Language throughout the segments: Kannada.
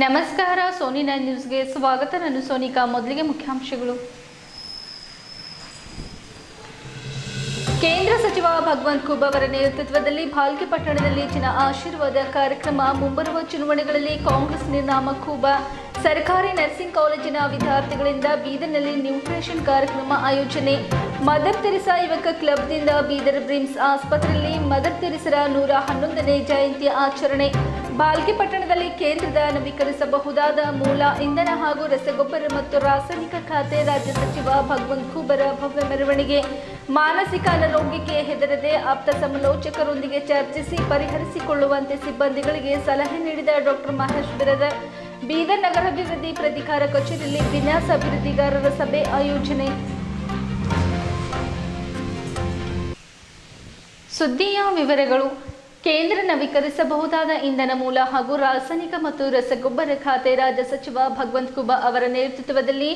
ನಮಸ್ಕಾರ ಸೋನಿ 9 ನ್ಯೂಸ್ಗೆ ಸ್ವಾಗತ. ನಾನು ಸೋನಿಕಾ. ಮೊದಲಿಗೆ ಮುಖ್ಯಾಂಶಗಳು. ಕೇಂದ್ರ ಸಚಿವ ಭಗವಂತ್ ಖೂಬ್ ಅವರ ನೇತೃತ್ವದಲ್ಲಿ ಭಾಲ್ಕಿ ಪಟ್ಟಣದಲ್ಲಿ ಜನ ಆಶೀರ್ವಾದ ಕಾರ್ಯಕ್ರಮ. ಮುಂಬರುವ ಚುನಾವಣೆಗಳಲ್ಲಿ ಕಾಂಗ್ರೆಸ್ ನಿರ್ನಾಮ ಖೂಬ. ಸರ್ಕಾರಿ ನರ್ಸಿಂಗ್ ಕಾಲೇಜಿನ ವಿದ್ಯಾರ್ಥಿಗಳಿಂದ ಬೀದರ್ನಲ್ಲಿ ನ್ಯೂಟ್ರಿಷನ್ ಕಾರ್ಯಕ್ರಮ ಆಯೋಜನೆ. ಮದರ್ ತೆರೆಸಾ ಯುವಕ ಕ್ಲಬ್ದಿಂದ ಬೀದರ್ ಬ್ರಿಮ್ಸ್ ಆಸ್ಪತ್ರೆಯಲ್ಲಿ ಮದರ್ ತೆರೆಸರ 111ನೇ ಜಯಂತಿ ಆಚರಣೆ. ಭಾಲ್ಕಿ ಪಟ್ಟಣದಲ್ಲಿ ಕೇಂದ್ರದ ನವೀಕರಿಸಬಹುದಾದ ಮೂಲ ಇಂಧನ ಹಾಗೂ ರಸಗೊಬ್ಬರ ಮತ್ತು ರಾಸಾಯನಿಕ ಖಾತೆ ರಾಜ್ಯ ಸಚಿವ ಭಗವಂತ್ ಖೂಬರ ಭವ್ಯ ಮೆರವಣಿಗೆ. ಮಾನಸಿಕ ಅನಾರೋಗ್ಯಕ್ಕೆ ಹೆದರದೆ ಆಪ್ತ ಸಮಾಲೋಚಕರೊಂದಿಗೆ ಚರ್ಚಿಸಿ ಪರಿಹರಿಸಿಕೊಳ್ಳುವಂತೆ ಸಿಬ್ಬಂದಿಗಳಿಗೆ ಸಲಹೆ ನೀಡಿದ ಡಾಕ್ಟರ್ ಮಹೇಶ್ ಬಿರಾದರ್. ಬೀದರ್ ನಗರಾಭಿವೃದ್ಧಿ ಪ್ರಾಧಿಕಾರ ಕಚೇರಿಯಲ್ಲಿ ವಿನ್ಯಾಸ ಅಭಿವೃದ್ಧಿಗಾರರ ಸಭೆ ಆಯೋಜನೆ. ಸುದ್ದಿಯ ವಿವರಗಳು. ಕೇಂದ್ರ ನವೀಕರಿಸಬಹುದಾದ ಇಂಧನ ಮೂಲ ಹಾಗೂ ರಾಸಾಯನಿಕ ಮತ್ತು ರಸಗೊಬ್ಬರ ಖಾತೆ ರಾಜ್ಯ ಸಚಿವ ಭಗವಂತ್ ಖೂಬ್ ಅವರ ನೇತೃತ್ವದಲ್ಲಿ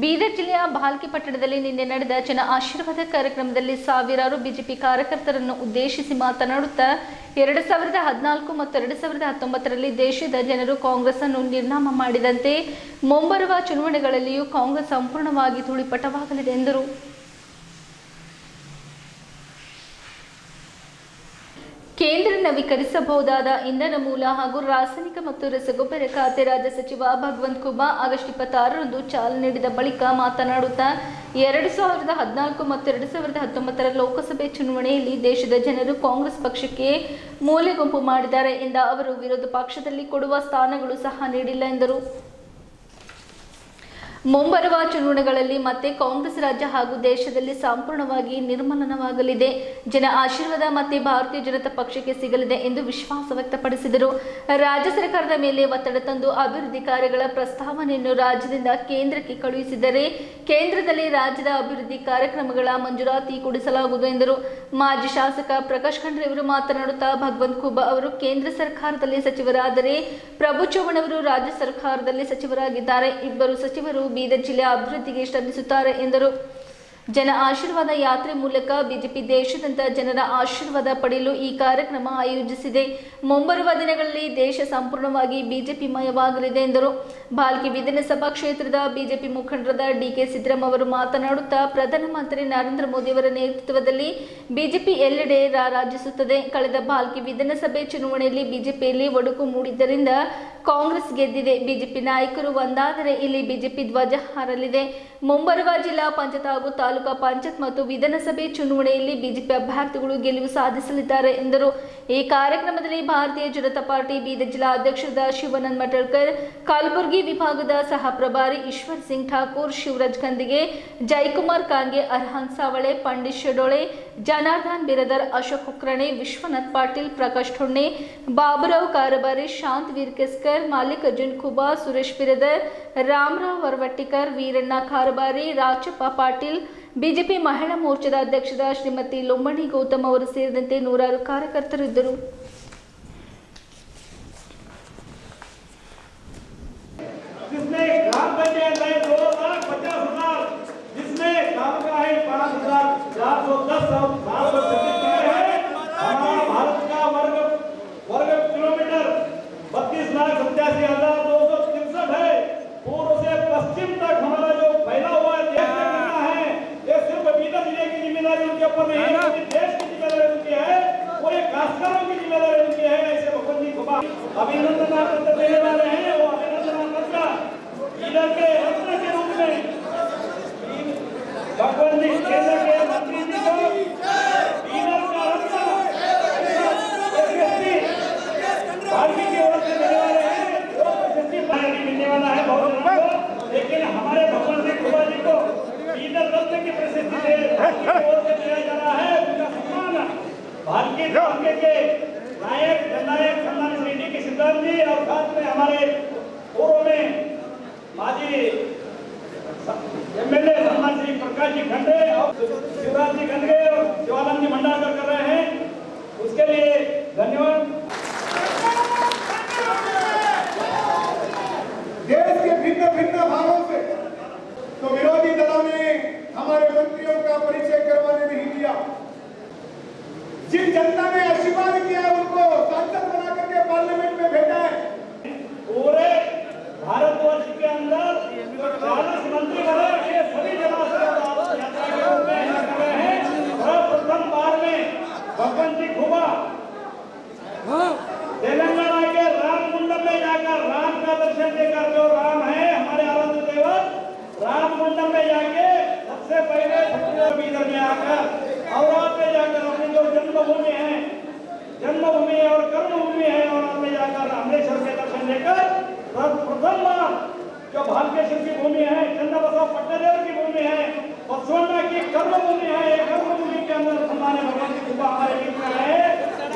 ಬೀದರ್ ಜಿಲ್ಲೆಯ ಭಾಲ್ಕಿ ಪಟ್ಟಣದಲ್ಲಿ ನಿನ್ನೆ ನಡೆದ ಜನ ಆಶೀರ್ವಾದ ಕಾರ್ಯಕ್ರಮದಲ್ಲಿ ಸಾವಿರಾರು ಬಿಜೆಪಿ ಕಾರ್ಯಕರ್ತರನ್ನು ಉದ್ದೇಶಿಸಿ ಮಾತನಾಡುತ್ತಾ 2014 ಮತ್ತು 2019ರಲ್ಲಿ ದೇಶದ ಜನರು ಕಾಂಗ್ರೆಸ್ ಅನ್ನು ನಿರ್ನಾಮ ಮಾಡಿದಂತೆ ಮುಂಬರುವ ಚುನಾವಣೆಗಳಲ್ಲಿಯೂ ಕಾಂಗ್ರೆಸ್ ಸಂಪೂರ್ಣವಾಗಿ ಧೂಳಿಪಟವಾಗಲಿದೆ ಎಂದರು. ಕೇಂದ್ರ ನವೀಕರಿಸಬಹುದಾದ ಇಂಧನ ಮೂಲ ಹಾಗೂ ರಾಸಾಯನಿಕ ಮತ್ತು ರಸಗೊಬ್ಬರ ಖಾತೆ ರಾಜ್ಯ ಸಚಿವ ಭಗವಂತ್ ಖೂಬ್ ಆಗಸ್ಟ್ 26ರಂದು ಚಾಲನೆ ನೀಡಿದ ಬಳಿಕ ಮಾತನಾಡುತ್ತಾ 2014 ಮತ್ತು 2019ರ ಲೋಕಸಭೆ ಚುನಾವಣೆಯಲ್ಲಿ ದೇಶದ ಜನರು ಕಾಂಗ್ರೆಸ್ ಪಕ್ಷಕ್ಕೆ ಮೂಲೆ ಗುಂಪು ಮಾಡಿದ್ದಾರೆ ಎಂದ ಅವರು ವಿರೋಧ ಪಕ್ಷದಲ್ಲಿ ಕೊಡುವ ಸ್ಥಾನಗಳು ಸಹ ನೀಡಿಲ್ಲ ಎಂದರು. ಮುಂಬರುವ ಚುನಾವಣೆಗಳಲ್ಲಿ ಮತ್ತೆ ಕಾಂಗ್ರೆಸ್ ರಾಜ್ಯ ಹಾಗೂ ದೇಶದಲ್ಲಿ ಸಂಪೂರ್ಣವಾಗಿ ನಿರ್ಮೂಲನವಾಗಲಿದೆ. ಜನ ಆಶೀರ್ವಾದ ಮತ್ತೆ ಭಾರತೀಯ ಜನತಾ ಪಕ್ಷಕ್ಕೆ ಸಿಗಲಿದೆ ಎಂದು ವಿಶ್ವಾಸ ವ್ಯಕ್ತಪಡಿಸಿದರು. ರಾಜ್ಯ ಸರ್ಕಾರದ ಮೇಲೆ ಒತ್ತಡ ತಂದು ಅಭಿವೃದ್ಧಿ ಕಾರ್ಯಗಳ ಪ್ರಸ್ತಾವನೆಯನ್ನು ರಾಜ್ಯದಿಂದ ಕೇಂದ್ರಕ್ಕೆ ಕಳುಹಿಸಿದರೆ ಕೇಂದ್ರದಲ್ಲಿ ರಾಜ್ಯದ ಅಭಿವೃದ್ಧಿ ಕಾರ್ಯಕ್ರಮಗಳ ಮಂಜೂರಾತಿ ಕೊಡಿಸಲಾಗುವುದು ಎಂದರು. ಮಾಜಿ ಶಾಸಕ ಪ್ರಕಾಶ್ ಖಂಡ್ರೆ ಅವರು ಮಾತನಾಡುತ್ತಾ ಭಗವಂತ್ ಖೂಬ್ ಅವರು ಕೇಂದ್ರ ಸರ್ಕಾರದಲ್ಲಿ ಸಚಿವರಾದರೆ ಪ್ರಭು ಚವ್ಹಾಣ್ ಅವರು ರಾಜ್ಯ ಸರ್ಕಾರದಲ್ಲಿ ಸಚಿವರಾಗಿದ್ದಾರೆ. ಇಬ್ಬರು ಸಚಿವರು ಬೀದರ್ ಜಿಲ್ಲೆಯ ಅಭಿವೃದ್ಧಿಗೆ ಶ್ರಮಿಸುತ್ತಾರೆ ಎಂದರು. ಜನ ಆಶೀರ್ವಾದ ಯಾತ್ರೆ ಮೂಲಕ ಬಿಜೆಪಿ ದೇಶಾದ್ಯಂತ ಜನರ ಆಶೀರ್ವಾದ ಪಡೆಯಲು ಈ ಕಾರ್ಯಕ್ರಮ ಆಯೋಜಿಸಿದೆ. ಮುಂಬರುವ ದಿನಗಳಲ್ಲಿ ದೇಶ ಸಂಪೂರ್ಣವಾಗಿ ಬಿಜೆಪಿ ಮಯವಾಗಲಿದೆ ಎಂದರು. ಭಾಲ್ಕಿ ವಿಧಾನಸಭಾ ಕ್ಷೇತ್ರದ ಬಿಜೆಪಿ ಮುಖಂಡರಾದ ಡಿಕೆ ಸಿದ್ದರಾಮಯ್ಯ ಅವರು ಮಾತನಾಡುತ್ತಾ ಪ್ರಧಾನಮಂತ್ರಿ ನರೇಂದ್ರ ಮೋದಿ ಅವರ ನೇತೃತ್ವದಲ್ಲಿ ಬಿಜೆಪಿ ಎಲ್ಲೆಡೆ ರಾರಾಜಿಸುತ್ತದೆ. ಕಳೆದ ಭಾಲ್ಕಿ ವಿಧಾನಸಭೆ ಚುನಾವಣೆಯಲ್ಲಿ ಬಿಜೆಪಿಯಲ್ಲಿ ಒಡಕು ಮೂಡಿದ್ದರಿಂದ ಕಾಂಗ್ರೆಸ್ ಗೆದ್ದಿದೆ. ಬಿಜೆಪಿ ನಾಯಕರು ಒಂದಾದರೆ ಇಲ್ಲಿ ಬಿಜೆಪಿ ಧ್ವಜ ಹಾರಲಿದೆ. ಮುಂಬರುವ ಜಿಲ್ಲಾ ಪಂಚಾಯತ್ ಹಾಗೂ ತಾಲೂಕಾ ಪಂಚಾಯತ್ ಮತ್ತು ವಿಧಾನಸಭೆ ಚುನಾವಣೆಯಲ್ಲಿ ಬಿಜೆಪಿ ಅಭ್ಯರ್ಥಿಗಳು ಗೆಲುವು ಸಾಧಿಸಲಿದ್ದಾರೆ ಎಂದರು. ಈ ಕಾರ್ಯಕ್ರಮದಲ್ಲಿ ಭಾರತೀಯ ಜನತಾ ಪಾರ್ಟಿ ಬೀದರ್ ಜಿಲ್ಲಾ ಅಧ್ಯಕ್ಷರಾದ ಶಿವಾನಂದ ಮಟಳ್ಕರ್, ಕಲಬುರಗಿ ವಿಭಾಗದ ಸಹ ಪ್ರಭಾರಿ ಈಶ್ವರ್ ಸಿಂಗ್ ಠಾಕೂರ್, ಶಿವರಾಜ್ ಕಂದಿಗೆ, ಜಯಕುಮಾರ್ ಕಾಂಗೆ, ಅರ್ಹಾನ್ ಸಾವಳೆ, ಪಂಡಿತ್ ಶೆಡೋಳೆ, ಜನಾರ್ದನ್ ಬಿರಾದರ್, ಅಶೋಕ್ ಕುಕ್ರಾಣೆ, ವಿಶ್ವನಾಥ್ ಪಾಟೀಲ್, ಪ್ರಕಾಶ್ ಠೊಣ್ಣೆ, ಬಾಬುರಾವ್ ಕಾರಬಾರಿ, ಶಾಂತ್ ವೀರ್ಕೆಸ್ಕರ್, ಮಲ್ಲಿಕಾರ್ಜುನ್ ಖೂಬಾ, ಸುರೇಶ್ ಬಿರಾದರ್, ರಾಮರಾವ್ ವರವಟ್ಟಿಕರ್, ವೀರಣ್ಣ ಕಾರಬಾರಿ, ರಾಜಪ್ಪ ಪಾಟೀಲ್, ಬಿಜೆಪಿ ಮಹಿಳಾ ಮೋರ್ಚಾದ ಅಧ್ಯಕ್ಷದ ಶ್ರೀಮತಿ ಲೊಂಬಣಿ ಗೌತಮ್ ಅವರು ಸೇರಿದಂತೆ ನೂರಾರು ಕಾರ್ಯಕರ್ತರು ಇದ್ದರು. अभिनंदन पत्र देने वाले हैं वो अभिनंदन पत्र लीडर के रत्न के रूप में भगवान जी केंद्र के मंत्री जी को लीडर का रत्न पार्टी की ओर से देने वाले हैं. वो प्रशस्ति पार्टी मिलने वाला है बहुत लोगों को, लेकिन हमारे भगवान जी खुबा जी को लीडर रत्न की प्रशस्ति की ओर से दिया जा रहा है. उनका सम्मान भारतीय कांग्रेस के नायक जननायक सम्मान श्री डी के सिद्धार्थ जी और साथ में हमारे पूर्व में माजी एमएलए सम्मान श्री प्रकाश जी खंडे और शिवराज जी खंडे और शिवानंद जी भंडारकर कर रहे हैं. उसके लिए धन्यवाद. देश के भिन्न भिन्न भागों से तो विरोधी दलों ने हमारे मंत्रियों का परिचय करवाने नहीं दिया. जिन जनता ने आशीर्वाद किया है उनको सांसद बना करके पार्लियामेंट में भेजा है. पूरे 40 मंत्री बने, ये सभी जन आशीर्वाद यात्रा के रूप में यहाँ कर रहे हैं। और प्रथम बार में भगवान जी खुबा तेलंगाना के राम कुंडम में जाकर राम का दर्शन देकर, जो राम है हमारे आराध्य देवत, राम कुंडम में जाके सबसे पहले इधर में आकर औरात में जाकर अपनी जो जन्मभूमि और कर्मभूमि है औरात में जाकर अमलेश्वर के दर्शन लेकर प्रथम बार जो भाग्येश्वर की भूमि है, चंद्रबसव पट्टदेव की भूमि है, बसवन्ना की कर्मभूमि है, कर्मभूमि के अंदर हमारे भगवान की कृपा हमारे बीच में है।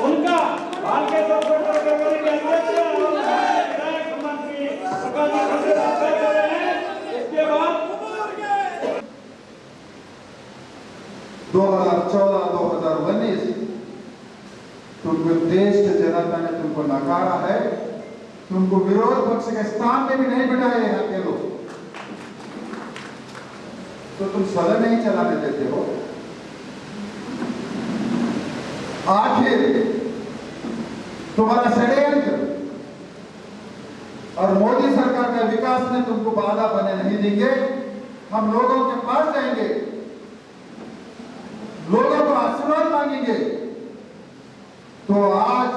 उनका भाग्येश्वर के अध्यक्ष विधायक मंत्री प्रकाश जी खंडेराव कर रहे हैं। इसके बाद 2014-2019 तुमको देश की जनता ने तुमको नकारा है, तुमको विरोध पक्ष के स्थान में भी नहीं बिठाए यहाँ के लोग, तो तुम सदन नहीं चलाने देते हो। आखिर तुम्हारा षड्यंत्र और मोदी सरकार का विकास में तुमको बाधा बने नहीं देंगे। हम लोगों के पास जाएंगे, लोगों को आशीर्वाद मांगेंगे। तो आज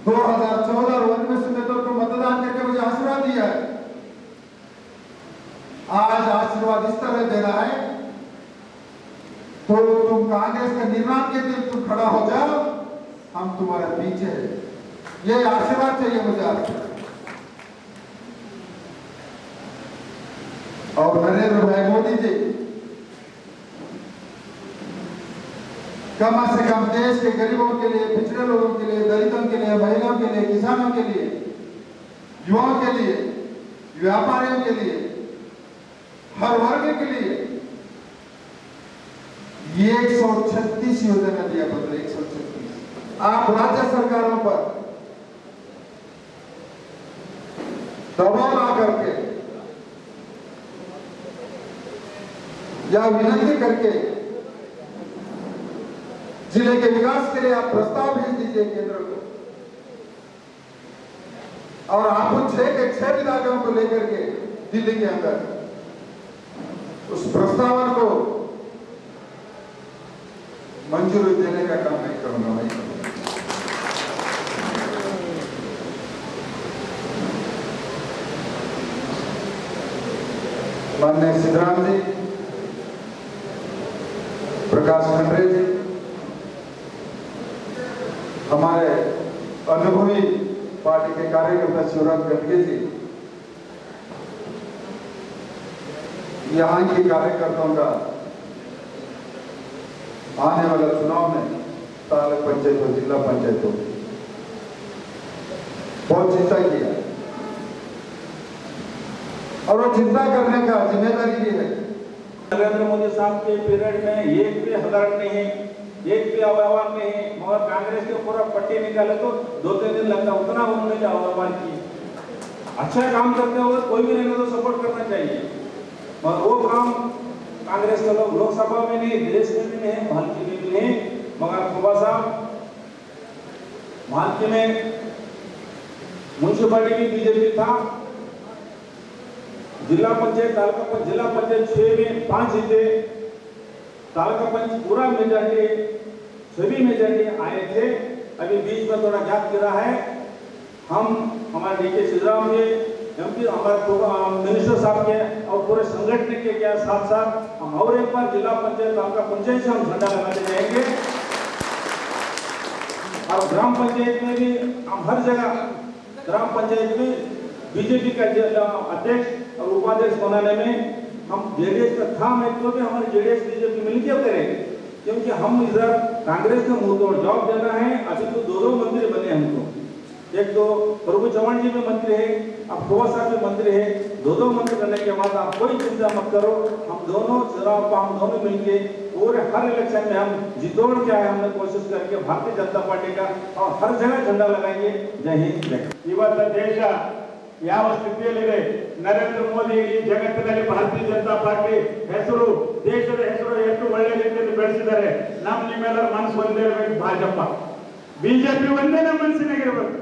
2014 और 2019 में तो मतदान करके मुझे आशीर्वाद दिया है, आज आशीर्वाद इस तरह देना है तो तुम कांग्रेस के निर्माण के दिन तुम खड़ा हो जाओ, हम तुम्हारे पीछे हैं। ये आशीर्वाद चाहिए मुझे आपसे। और नरेंद्र भाई मोदी जी कम से कम देश के गरीबों के लिए, पिछड़े लोगों के लिए, दलितों के लिए, महिलाओं के लिए, किसानों के लिए, युवाओं के लिए, व्यापारियों के लिए, हर वर्ग के लिए 136 योजना दिया। बदले 136 आप राज्य सरकारों पर दबाव ला करके या विनती करके जिले के विकास के लिए आप प्रस्ताव भेज दीजिए केंद्र को, और आप उन 6 के 6 विधायकों को लेकर के दिल्ली के अंदर उस प्रस्तावन को मंजूरी देने का काम नहीं करूंगा भाई। माननीय सिद्धराम जी, प्रकाश खंडरे जी, हमारे अनुभवी पार्टी के कार्यकर्ता शिवराज गटगे जी, यहाँ के कार्यकर्ताओं का आने वाला चुनाव में तालुक पंचायत हो, जिला पंचायत हो, बहुत चिंता किया और वो चिंता करने का जिम्मेदारी भी है। नरेंद्र मोदी साहब के पीरियड में एक भी हजारत नहीं, एक भी अवयवान नहीं, मगर कांग्रेस के पूरा पट्टी निकाले तो 2-3 दिन लगता, उतना उन्होंने अवयवान किए। अच्छा काम करते हुए कोई भी नहीं तो सपोर्ट करना चाहिए, मगर वो काम कांग्रेस के लोग लोकसभा में नहीं, देश में भी नहीं, भालकी में भी नहीं। मगर खुबा साहब भालकी में म्यूनसिपालिटी भी बीजेपी था, जिला पंचायत जिला पंचायत 6 में 5 जीते, तालुका पंचायत पूरा मेजॉरिटी, सभी मेजॉरिटी आए थे। अभी बीच में थोड़ा गैप गिरा है। हम हमारे डीके सिद्धराम जी, एमपी हमारे मिनिस्टर साहब के और पूरे संगठन के क्या साथ साथ हम और एक बार जिला पंचायत तालुका पंचायत से हम झंडा लगाने जाएंगे। और ग्राम पंचायत में भी हम हर जगह ग्राम पंचायत में बीजेपी का अध्यक्ष और उपाध्यक्ष बनाने में हम जेडीएस का था मैं तो भी हमारे जेडीएस बीजेपी मिलकर करेंगे, क्योंकि हम इधर कांग्रेस का मुंह तोड़ जवाब देना है। अभी तो 2 मंत्री बने हमको, एक तो प्रभु चौहान जी भी मंत्री है, अब खुबा साहब भी मंत्री है। 2 मंत्री बनने के बाद आप कोई चिंता मत करो, हम दोनों चुनाव को हम दोनों मिलके पूरे हर इलेक्शन में हम जितोड़ के आए, हमने कोशिश करके भारतीय जनता पार्टी का और हर जगह झंडा लगाएंगे। जय हिंद, जय। ಇವತ್ತು ದೇಶ ಯಾವ ಸ್ಥಿತಿಯಲ್ಲಿದೆ, ನರೇಂದ್ರ ಮೋದಿ ಈ ಜಗತ್ತಿನಲ್ಲಿ ಭಾರತೀಯ ಜನತಾ ಪಾರ್ಟಿ ಹೆಸರು, ದೇಶದ ಹೆಸರು ಎಷ್ಟು ಒಳ್ಳೆ ರೀತಿಯಲ್ಲಿ ಬೆಳೆಸಿದ್ದಾರೆ. ನಿಮ್ಮೆಲ್ಲರ ಮನಸ್ಸು ಒಂದೇ ಇರಬೇಕು, ಭಾಜಪ ಬಿಜೆಪಿ ಒಂದೇ ನಮ್ಮ ಮನಸ್ಸಿನಾಗಿರ್ಬೇಕು.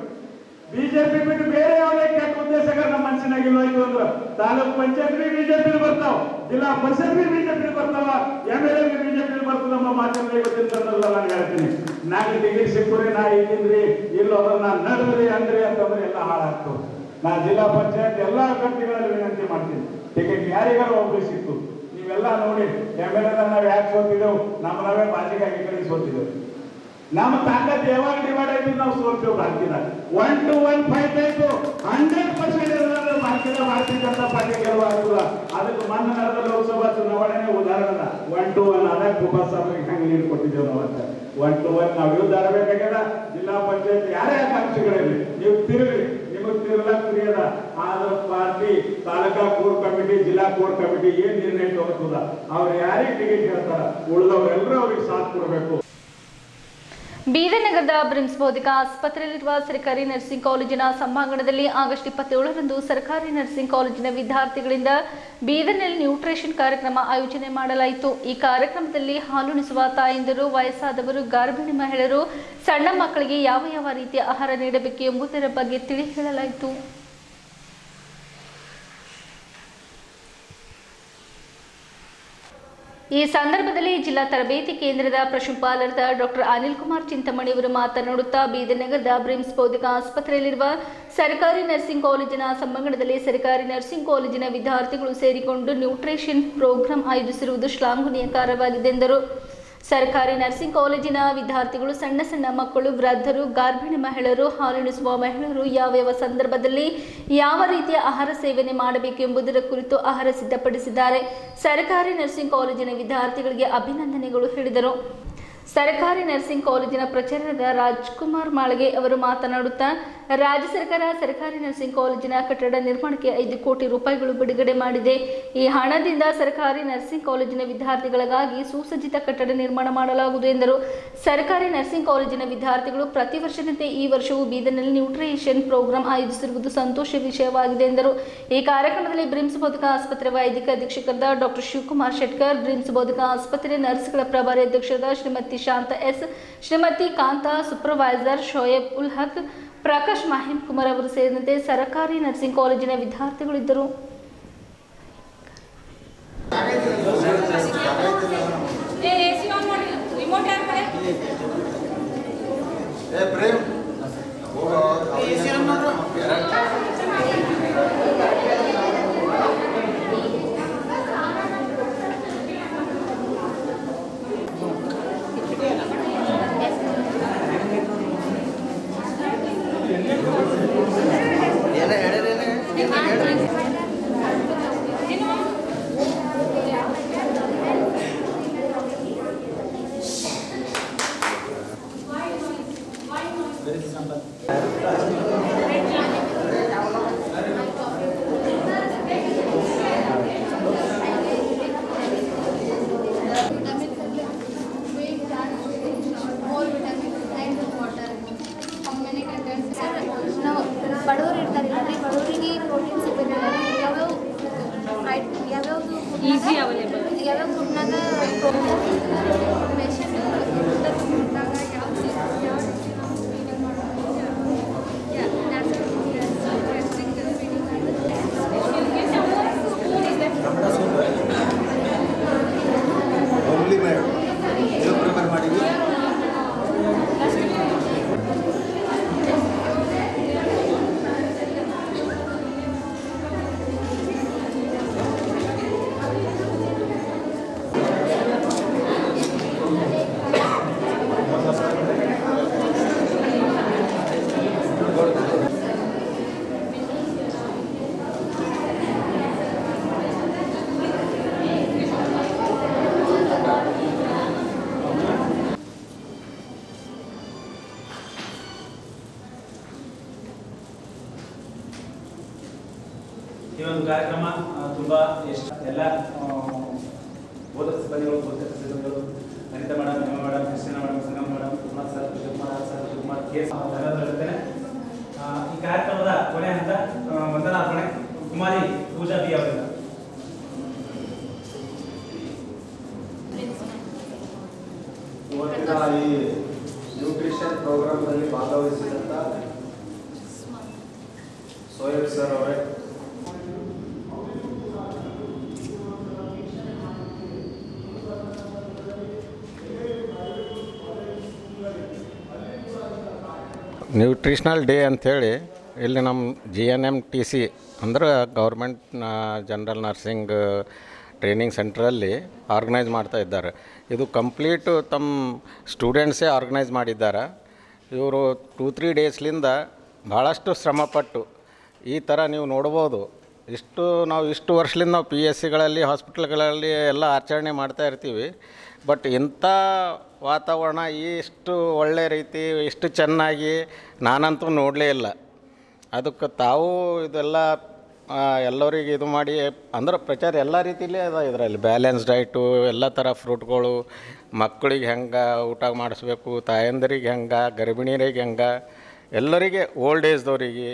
ಬಿಜೆಪಿ ಬಿಟ್ಟು ಬೇರೆ ಯಾವುದೇ ಕೆಟ್ಟ ಉದ್ದೇಶಗಳು ನಮ್ಮ ಮನಸ್ಸಿನಾಗಿಲ್ಲ ಹೋಯ್ತು ಅಂದ್ರೆ ತಾಲೂಕ್ ಪಂಚಾಯತ್ ಬಿಜೆಪಿ ಬರ್ತಾವ, ಜಿಲ್ಲಾ ಪರಿಷತ್ ಬಿಜೆಪಿ ಬರ್ತಾವ, MLA ಬಿಜೆಪಿ ಬರ್ತದ. ನಮ್ಮ ಮಾಧ್ಯಮದಲ್ಲಿ ಗೊತ್ತಿಲ್ಲ ಸಂದರ್ಭದಲ್ಲಿ ನಾನು ಹೇಳ್ತೀನಿ, ನಾನು ಟಿಕೆಟ್ ಸಿಕ್ಕುರಿ ನಾ ಇದ್ದೀನ್ರಿ ಇಲ್ಲೋದ್ರ ನಾನು ನಡ್ರಿ ಅಂದ್ರಿ ಅಂತಂದ್ರೆ ಎಲ್ಲ ಹಾಳಾಗ್ತದೆ. ನಾ ಜಿಲ್ಲಾ ಪಂಚಾಯತ್ ಎಲ್ಲಾ ಅಭ್ಯರ್ಥಿಗಳಲ್ಲಿ ವಿನಂತಿ ಮಾಡ್ತೀನಿ, ಟಿಕೆಟ್ ಯಾರಿಗಾರು ಒಬ್ಬರು ಸಿಕ್ತು ನೀವೆಲ್ಲ ನೋಡಿ. MLA ನಾವು ಯಾಕೆ ಸೋತಿದ್ದೆವು, ನಮ್ಮ ನಾವೇ ಬಾಜಿಗಾಗಿ ಕಡೆ ಸೋತಿದ್ದೆವು. ನಮ್ಮ ತಾಕತ್ ಯಾವಾಗ ಡಿವೈಡ್ ಆಯ್ತು ನಾವು ಸೋಲ್ತೇವೆ. ಬಾಕಿದ 1-1 ಫೈಟ್ ಆಯ್ತು, 100% ಭಾರತೀಯ ಜನತಾ ಪಾರ್ಟಿ ಗೆಲುವಾಗ್ತದ. ಅದಕ್ಕೆ ಮೊನ್ನೆ ನಡೆದ ಲೋಕಸಭಾ ಚುನಾವಣೆ ಉದಾಹರಣೆ 1-1 ಅದಕ್ಕೆ ಕುಮಾರಸ್ವಾಮಿಗೆ ಹೆಂಗೆ ನೀರು ಕೊಟ್ಟಿದ್ದೇವೆ ನಾವು ಅಂತ. 1-1 ನಾವು ವಿರುದ್ಧ ಆಡಬೇಕಾಗ್ಯದ. ಜಿಲ್ಲಾ ಪಂಚಾಯತ್ ಯಾರೇ ಆಕಾಂಕ್ಷಿಗಳಿರಲಿ ನೀವು ತಿರುಗಿ, ನಿಮಗೆ ತಿರುಗಲಾಕ ತಿಳಿಯದ ಆದ್ರ ಪಾರ್ಟಿ ತಾಲೂಕಾ ಕೋರ್ ಕಮಿಟಿ, ಜಿಲ್ಲಾ ಕೋರ್ ಕಮಿಟಿ ಏನ್ ನಿರ್ಣಯ ತಗೋತದ ಅವ್ರು ಯಾರಿಗೆ ಟಿಕೆಟ್ ಹೇಳ್ತಾರ ಉಳಿದವರೆಲ್ಲರೂ ಅವ್ರಿಗೆ ಸಾಥ್ ಕೊಡಬೇಕು. ಬೀದರ್ ನಗರದ ಬ್ರಿಮ್ಸ್ ಭೌತಿಕ ಆಸ್ಪತ್ರೆಯಲ್ಲಿರುವ ಸರ್ಕಾರಿ ನರ್ಸಿಂಗ್ ಕಾಲೇಜಿನ ಸಭಾಂಗಣದಲ್ಲಿ ಆಗಸ್ಟ್ 27ರಂದು ಸರ್ಕಾರಿ ನರ್ಸಿಂಗ್ ಕಾಲೇಜಿನ ವಿದ್ಯಾರ್ಥಿಗಳಿಂದ ಬೀದರ್ನಲ್ಲಿ ನ್ಯೂಟ್ರಿಷನ್ ಕಾರ್ಯಕ್ರಮ ಆಯೋಜನೆ ಮಾಡಲಾಯಿತು. ಈ ಕಾರ್ಯಕ್ರಮದಲ್ಲಿ ಹಾಲುಣಿಸುವ ತಾಯಂದಿರು, ವಯಸ್ಸಾದವರು, ಗರ್ಭಿಣಿ ಮಹಿಳೆಯರು, ಸಣ್ಣ ಮಕ್ಕಳಿಗೆ ಯಾವ ರೀತಿಯ ಆಹಾರ ನೀಡಬೇಕು ಎಂಬುದರ ಬಗ್ಗೆ ತಿಳಿ ಹೇಳಲಾಯಿತು. ಈ ಸಂದರ್ಭದಲ್ಲಿ ಜಿಲ್ಲಾ ತರಬೇತಿ ಕೇಂದ್ರದ ಪ್ರಾಂಶುಪಾಲರಾದ ಡಾಕ್ಟರ್ ಅನಿಲ್ ಕುಮಾರ್ ಚಿಂತಾಮಣಿ ಅವರು ಮಾತನಾಡುತ್ತಾ, ಬೀದರ್ ನಗರದ ಬ್ರಿಮ್ಸ್ ಭೌತಿಕ ಆಸ್ಪತ್ರೆಯಲ್ಲಿರುವ ಸರ್ಕಾರಿ ನರ್ಸಿಂಗ್ ಕಾಲೇಜಿನ ಸಭಾಂಗಣದಲ್ಲಿ ಸರ್ಕಾರಿ ನರ್ಸಿಂಗ್ ಕಾಲೇಜಿನ ವಿದ್ಯಾರ್ಥಿಗಳು ಸೇರಿಕೊಂಡು ನ್ಯೂಟ್ರಿಷನ್ ಪ್ರೋಗ್ರಾಂ ಆಯೋಜಿಸಿರುವುದು ಶ್ಲಾಘನೀಯಕರವಾಗಿದೆ ಎಂದರು. ಸರ್ಕಾರಿ ನರ್ಸಿಂಗ್ ಕಾಲೇಜಿನ ವಿದ್ಯಾರ್ಥಿಗಳು ಸಣ್ಣ ಮಕ್ಕಳು, ವೃದ್ಧರು, ಗರ್ಭಿಣಿ ಮಹಿಳೆಯರು, ಹಾಲುಣಿಸುವ ಮಹಿಳೆಯರು ಯಾವ ಸಂದರ್ಭದಲ್ಲಿ ಯಾವ ರೀತಿಯ ಆಹಾರ ಸೇವನೆ ಮಾಡಬೇಕು ಎಂಬುದರ ಕುರಿತು ಆಹಾರ ಸಿದ್ಧಪಡಿಸಿದ್ದಾರೆ. ಸರ್ಕಾರಿ ನರ್ಸಿಂಗ್ ಕಾಲೇಜಿನ ವಿದ್ಯಾರ್ಥಿಗಳಿಗೆ ಅಭಿನಂದನೆಗಳು ಹೇಳಿದರು. ಸರ್ಕಾರಿ ನರ್ಸಿಂಗ್ ಕಾಲೇಜಿನ ಪ್ರಾಚಾರ್ಯರಾದ ರಾಜ್ಕುಮಾರ್ ಮಾಳ್ಗೆ ಅವರು ಮಾತನಾಡುತ್ತಾ, ರಾಜ್ಯ ಸರ್ಕಾರ ಸರ್ಕಾರಿ ನರ್ಸಿಂಗ್ ಕಾಲೇಜಿನ ಕಟ್ಟಡ ನಿರ್ಮಾಣಕ್ಕೆ 5 ಕೋಟಿ ರೂಪಾಯಿಗಳು ಬಿಡುಗಡೆ ಮಾಡಿದೆ. ಈ ಹಣದಿಂದ ಸರ್ಕಾರಿ ನರ್ಸಿಂಗ್ ಕಾಲೇಜಿನ ವಿದ್ಯಾರ್ಥಿಗಳಿಗಾಗಿ ಸುಸಜ್ಜಿತ ಕಟ್ಟಡ ನಿರ್ಮಾಣ ಮಾಡಲಾಗುವುದು ಎಂದರು. ಸರ್ಕಾರಿ ನರ್ಸಿಂಗ್ ಕಾಲೇಜಿನ ವಿದ್ಯಾರ್ಥಿಗಳು ಪ್ರತಿ ವರ್ಷದಂತೆ ಈ ವರ್ಷವೂ ಬೀದರ್ನಲ್ಲಿ ನ್ಯೂಟ್ರಿಷನ್ ಪ್ರೋಗ್ರಾಂ ಆಯೋಜಿಸಿರುವುದು ಸಂತೋಷ ವಿಷಯವಾಗಿದೆ ಎಂದರು. ಈ ಕಾರ್ಯಕ್ರಮದಲ್ಲಿ ಬ್ರಿಮ್ಸ್ ಭೌತಿಕ ಆಸ್ಪತ್ರೆ ವೈದ್ಯಕೀಯ ಅಧೀಕ್ಷಕರಾದ ಡಾಕ್ಟರ್ ಶಿವಕುಮಾರ್ ಶೆಟ್ಕರ್, ಬ್ರಿಮ್ಸ್ ಭೌತಿಕ ಆಸ್ಪತ್ರೆ ನರ್ಸ್ಗಳ ಪ್ರಭಾರಿ ಅಧ್ಯಕ್ಷರಾದ ಶ್ರೀಮತಿ ಶಾಂತ ಎಸ್, ಶ್ರೀಮತಿ ಕಾಂತಾ, ಸೂಪರ್ವೈಸರ್ ಶೋಯಬ್ ಉಲ್ ಹಕ್, ಪ್ರಕಾಶ್ ಮಾಹಿಮ್ ಕುಮಾರ್ ಅವರು ಸೇರಿದಂತೆ ಸರ್ಕಾರಿ ನರ್ಸಿಂಗ್ ಕಾಲೇಜಿನ ವಿದ್ಯಾರ್ಥಿಗಳು ಇದ್ದರು. ಬಡವರು ಇರ್ತಾರೆ, ಬಡವರಿಗೆ ಪ್ರೋಟೀನ್ ಸಿಗೋದಿಲ್ಲ. ಈಸಿ ಅವೈಲೇಬಲ್ ಯಾವ್ಯಾವ ಫುಡ್ನಾಗ ಪೇಷಂಟ್ ಉಂಟಾಗ ಯಾವ ರೀತಿ ನಾವು ಫೀಡಿಂಗ್ ಮಾಡೋದು, ಪ್ರಿಪೇರ್ ಮಾಡಿದ್ವಿ. ಈ ಒಂದು ಕಾರ್ಯಕ್ರಮ ತುಂಬಾ ಎಲ್ಲ ಬೋಧಕ ಸಿಬ್ಬಂದಿಗಳು, Anita madam, Hema madam, Christina madam, Sangam madam, Kumar sir, Shivakumar K ಧನ್ಯವಾದಗಳಿದ್ದೇನೆ. ಈ ಕಾರ್ಯಕ್ರಮದ ಕೊನೆ ಹಂತ ವಂದನಾರ್ಪಣೆ ಕುಮಾರಿ ಪೂಜಾ ಬಿ ಅವರಿಂದ. ಇವತ್ತಿನ ಈ ನ್ಯೂಟ್ರಿಷನ್ ಪ್ರೋಗ್ರಾಮ್ನಲ್ಲಿ ಭಾಗವಹಿಸಿದಂಥ ಸೋಯಬ್ ಸರ್ ಅವರೇ. ನ್ಯೂಟ್ರಿಷನಲ್ ಡೇ ಅಂಥೇಳಿ ಇಲ್ಲಿ ನಮ್ಮ GNMTC ಅಂದ್ರೆ ಗೌರ್ಮೆಂಟ್ ಜನರಲ್ ನರ್ಸಿಂಗ್ ಟ್ರೈನಿಂಗ್ ಸೆಂಟ್ರಲ್ಲಿ ಆರ್ಗನೈಸ್ ಮಾಡ್ತಾ ಇದ್ದಾರೆ. ಇದು ಕಂಪ್ಲೀಟು ತಮ್ಮ ಸ್ಟೂಡೆಂಟ್ಸೇ ಆರ್ಗನೈಸ್ ಮಾಡಿದ್ದಾರೆ. ಇವರು 2-3 ಡೇಸ್ಲಿಂದ ಭಾಳಷ್ಟು ಶ್ರಮಪಟ್ಟು ಈ ಥರ ನೀವು ನೋಡ್ಬೋದು. ಇಷ್ಟು ವರ್ಷದಿಂದ ನಾವು PSCಗಳಲ್ಲಿ ಹಾಸ್ಪಿಟಲ್ಗಳಲ್ಲಿ ಎಲ್ಲ ಆಚರಣೆ ಮಾಡ್ತಾ ಇರ್ತೀವಿ. ಬಟ್ ಇಂಥ ವಾತಾವರಣ ಇಷ್ಟು ಒಳ್ಳೆ ರೀತಿ ಇಷ್ಟು ಚೆನ್ನಾಗಿ ನಾನಂತೂ ನೋಡಲೇ ಇಲ್ಲ. ಅದಕ್ಕೆ ತಾವು ಇದೆಲ್ಲ ಎಲ್ಲರಿಗೆ ಇದು ಮಾಡಿ ಅಂದ್ರೆ ಪ್ರಚಾರ ಎಲ್ಲ ರೀತಿಲೇ ಅದ. ಇದರಲ್ಲಿ ಬ್ಯಾಲೆನ್ಸ್ ಡೈಟು, ಎಲ್ಲ ಥರ ಫ್ರೂಟ್ಗಳು, ಮಕ್ಕಳಿಗೆ ಹೆಂಗೆ ಊಟ ಮಾಡಿಸ್ಬೇಕು, ತಾಯಂದಿರಿಗೆ ಹೆಂಗೆ, ಗರ್ಭಿಣಿಯರಿಗೆ ಹೆಂಗೆ, ಎಲ್ಲರಿಗೆ ಓಲ್ಡ್ ಏಜ್ದವರಿಗೆ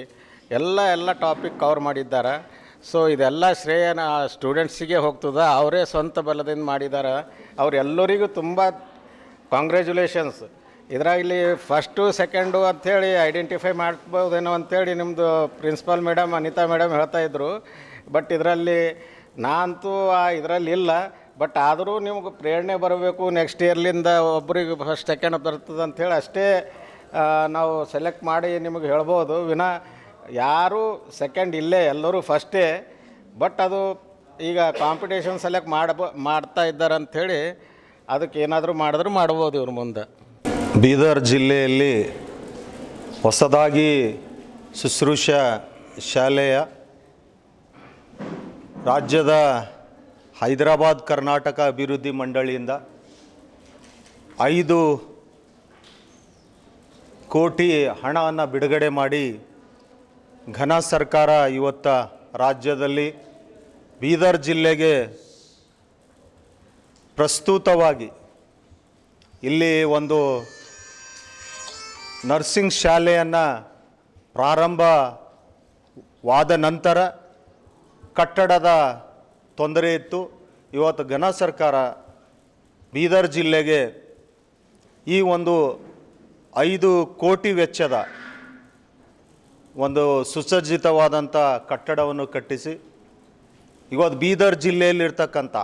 ಎಲ್ಲ ಟಾಪಿಕ್ ಕವರ್ ಮಾಡಿದ್ದಾರೆ. ಸೊ ಇದೆಲ್ಲ ಶ್ರೇಯನ ಸ್ಟೂಡೆಂಟ್ಸಿಗೆ ಹೋಗ್ತದೆ. ಅವರೇ ಸ್ವಂತ ಬಲದಿಂದ ಮಾಡಿದ್ದಾರೆ. ಅವರೆಲ್ಲರಿಗೂ ತುಂಬ ಕಾಂಗ್ರ್ಯಾಚುಲೇಷನ್ಸ್. ಇದರಾಗಲಿ ಫಸ್ಟು ಸೆಕೆಂಡು ಅಂಥೇಳಿ ಐಡೆಂಟಿಫೈ ಮಾಡ್ಬೋದೇನೋ ಅಂಥೇಳಿ ನಿಮ್ಮದು ಪ್ರಿನ್ಸಿಪಾಲ್ ಮೇಡಮ್ ಅನಿತಾ ಮೇಡಮ್ ಹೇಳ್ತಾಯಿದ್ರು. ಬಟ್ ಇದರಲ್ಲಿ ನಾನಂತೂ ಇದರಲ್ಲಿ ಇಲ್ಲ. ಬಟ್ ಆದರೂ ನಿಮ್ಗೆ ಪ್ರೇರಣೆ ಬರಬೇಕು, ನೆಕ್ಸ್ಟ್ ಇಯರ್ಲಿಂದ ಒಬ್ಬರಿಗೆ ಫಸ್ಟ್ ಸೆಕೆಂಡ್ ಬರ್ತದೆ ಅಂಥೇಳಿ ಅಷ್ಟೇ ನಾವು ಸೆಲೆಕ್ಟ್ ಮಾಡಿ ನಿಮಗೆ ಹೇಳ್ಬೋದು. ಯಾರೂ ಸೆಕೆಂಡ್ ಇಲ್ಲೇ, ಎಲ್ಲರೂ ಫಸ್ಟೇ. ಬಟ್ ಅದು ಈಗ ಕಾಂಪಿಟೇಷನ್ ಸೆಲೆಕ್ಟ್ ಮಾಡ್ತಾ ಇದ್ದಾರೆ ಅಂಥೇಳಿ ಅದಕ್ಕೆ ಏನಾದರೂ ಮಾಡಿದ್ರು ಮಾಡ್ಬೋದು ಇವ್ರ ಮುಂದೆ. ಬೀದರ್ ಜಿಲ್ಲೆಯಲ್ಲಿ ಹೊಸದಾಗಿ ಶುಶ್ರೂಷಾ ಶಾಲೆಯ ರಾಜ್ಯದ ಹೈದರಾಬಾದ್ ಕರ್ನಾಟಕ ಅಭಿವೃದ್ಧಿ ಮಂಡಳಿಯಿಂದ 5 ಕೋಟಿ ಹಣವನ್ನು ಬಿಡುಗಡೆ ಮಾಡಿ ಘನ ಸರ್ಕಾರ ಇವತ್ತು ರಾಜ್ಯದಲ್ಲಿ ಬೀದರ್ ಜಿಲ್ಲೆಗೆ ಪ್ರಸ್ತುತವಾಗಿ ಇಲ್ಲಿ ಒಂದು ನರ್ಸಿಂಗ್ ಶಾಲೆಯನ್ನು ಪ್ರಾರಂಭವಾದ ನಂತರ ಕಟ್ಟಡದ ತೊಂದರೆ ಇತ್ತು. ಇವತ್ತು ಘನ ಸರ್ಕಾರ ಬೀದರ್ ಜಿಲ್ಲೆಗೆ ಈ ಒಂದು 5 ಕೋಟಿ ವೆಚ್ಚದ ಒಂದು ಸುಸಜ್ಜಿತವಾದಂಥ ಕಟ್ಟಡವನ್ನು ಕಟ್ಟಿಸಿ ಇವತ್ತು ಬೀದರ್ ಜಿಲ್ಲೆಯಲ್ಲಿರ್ತಕ್ಕಂಥ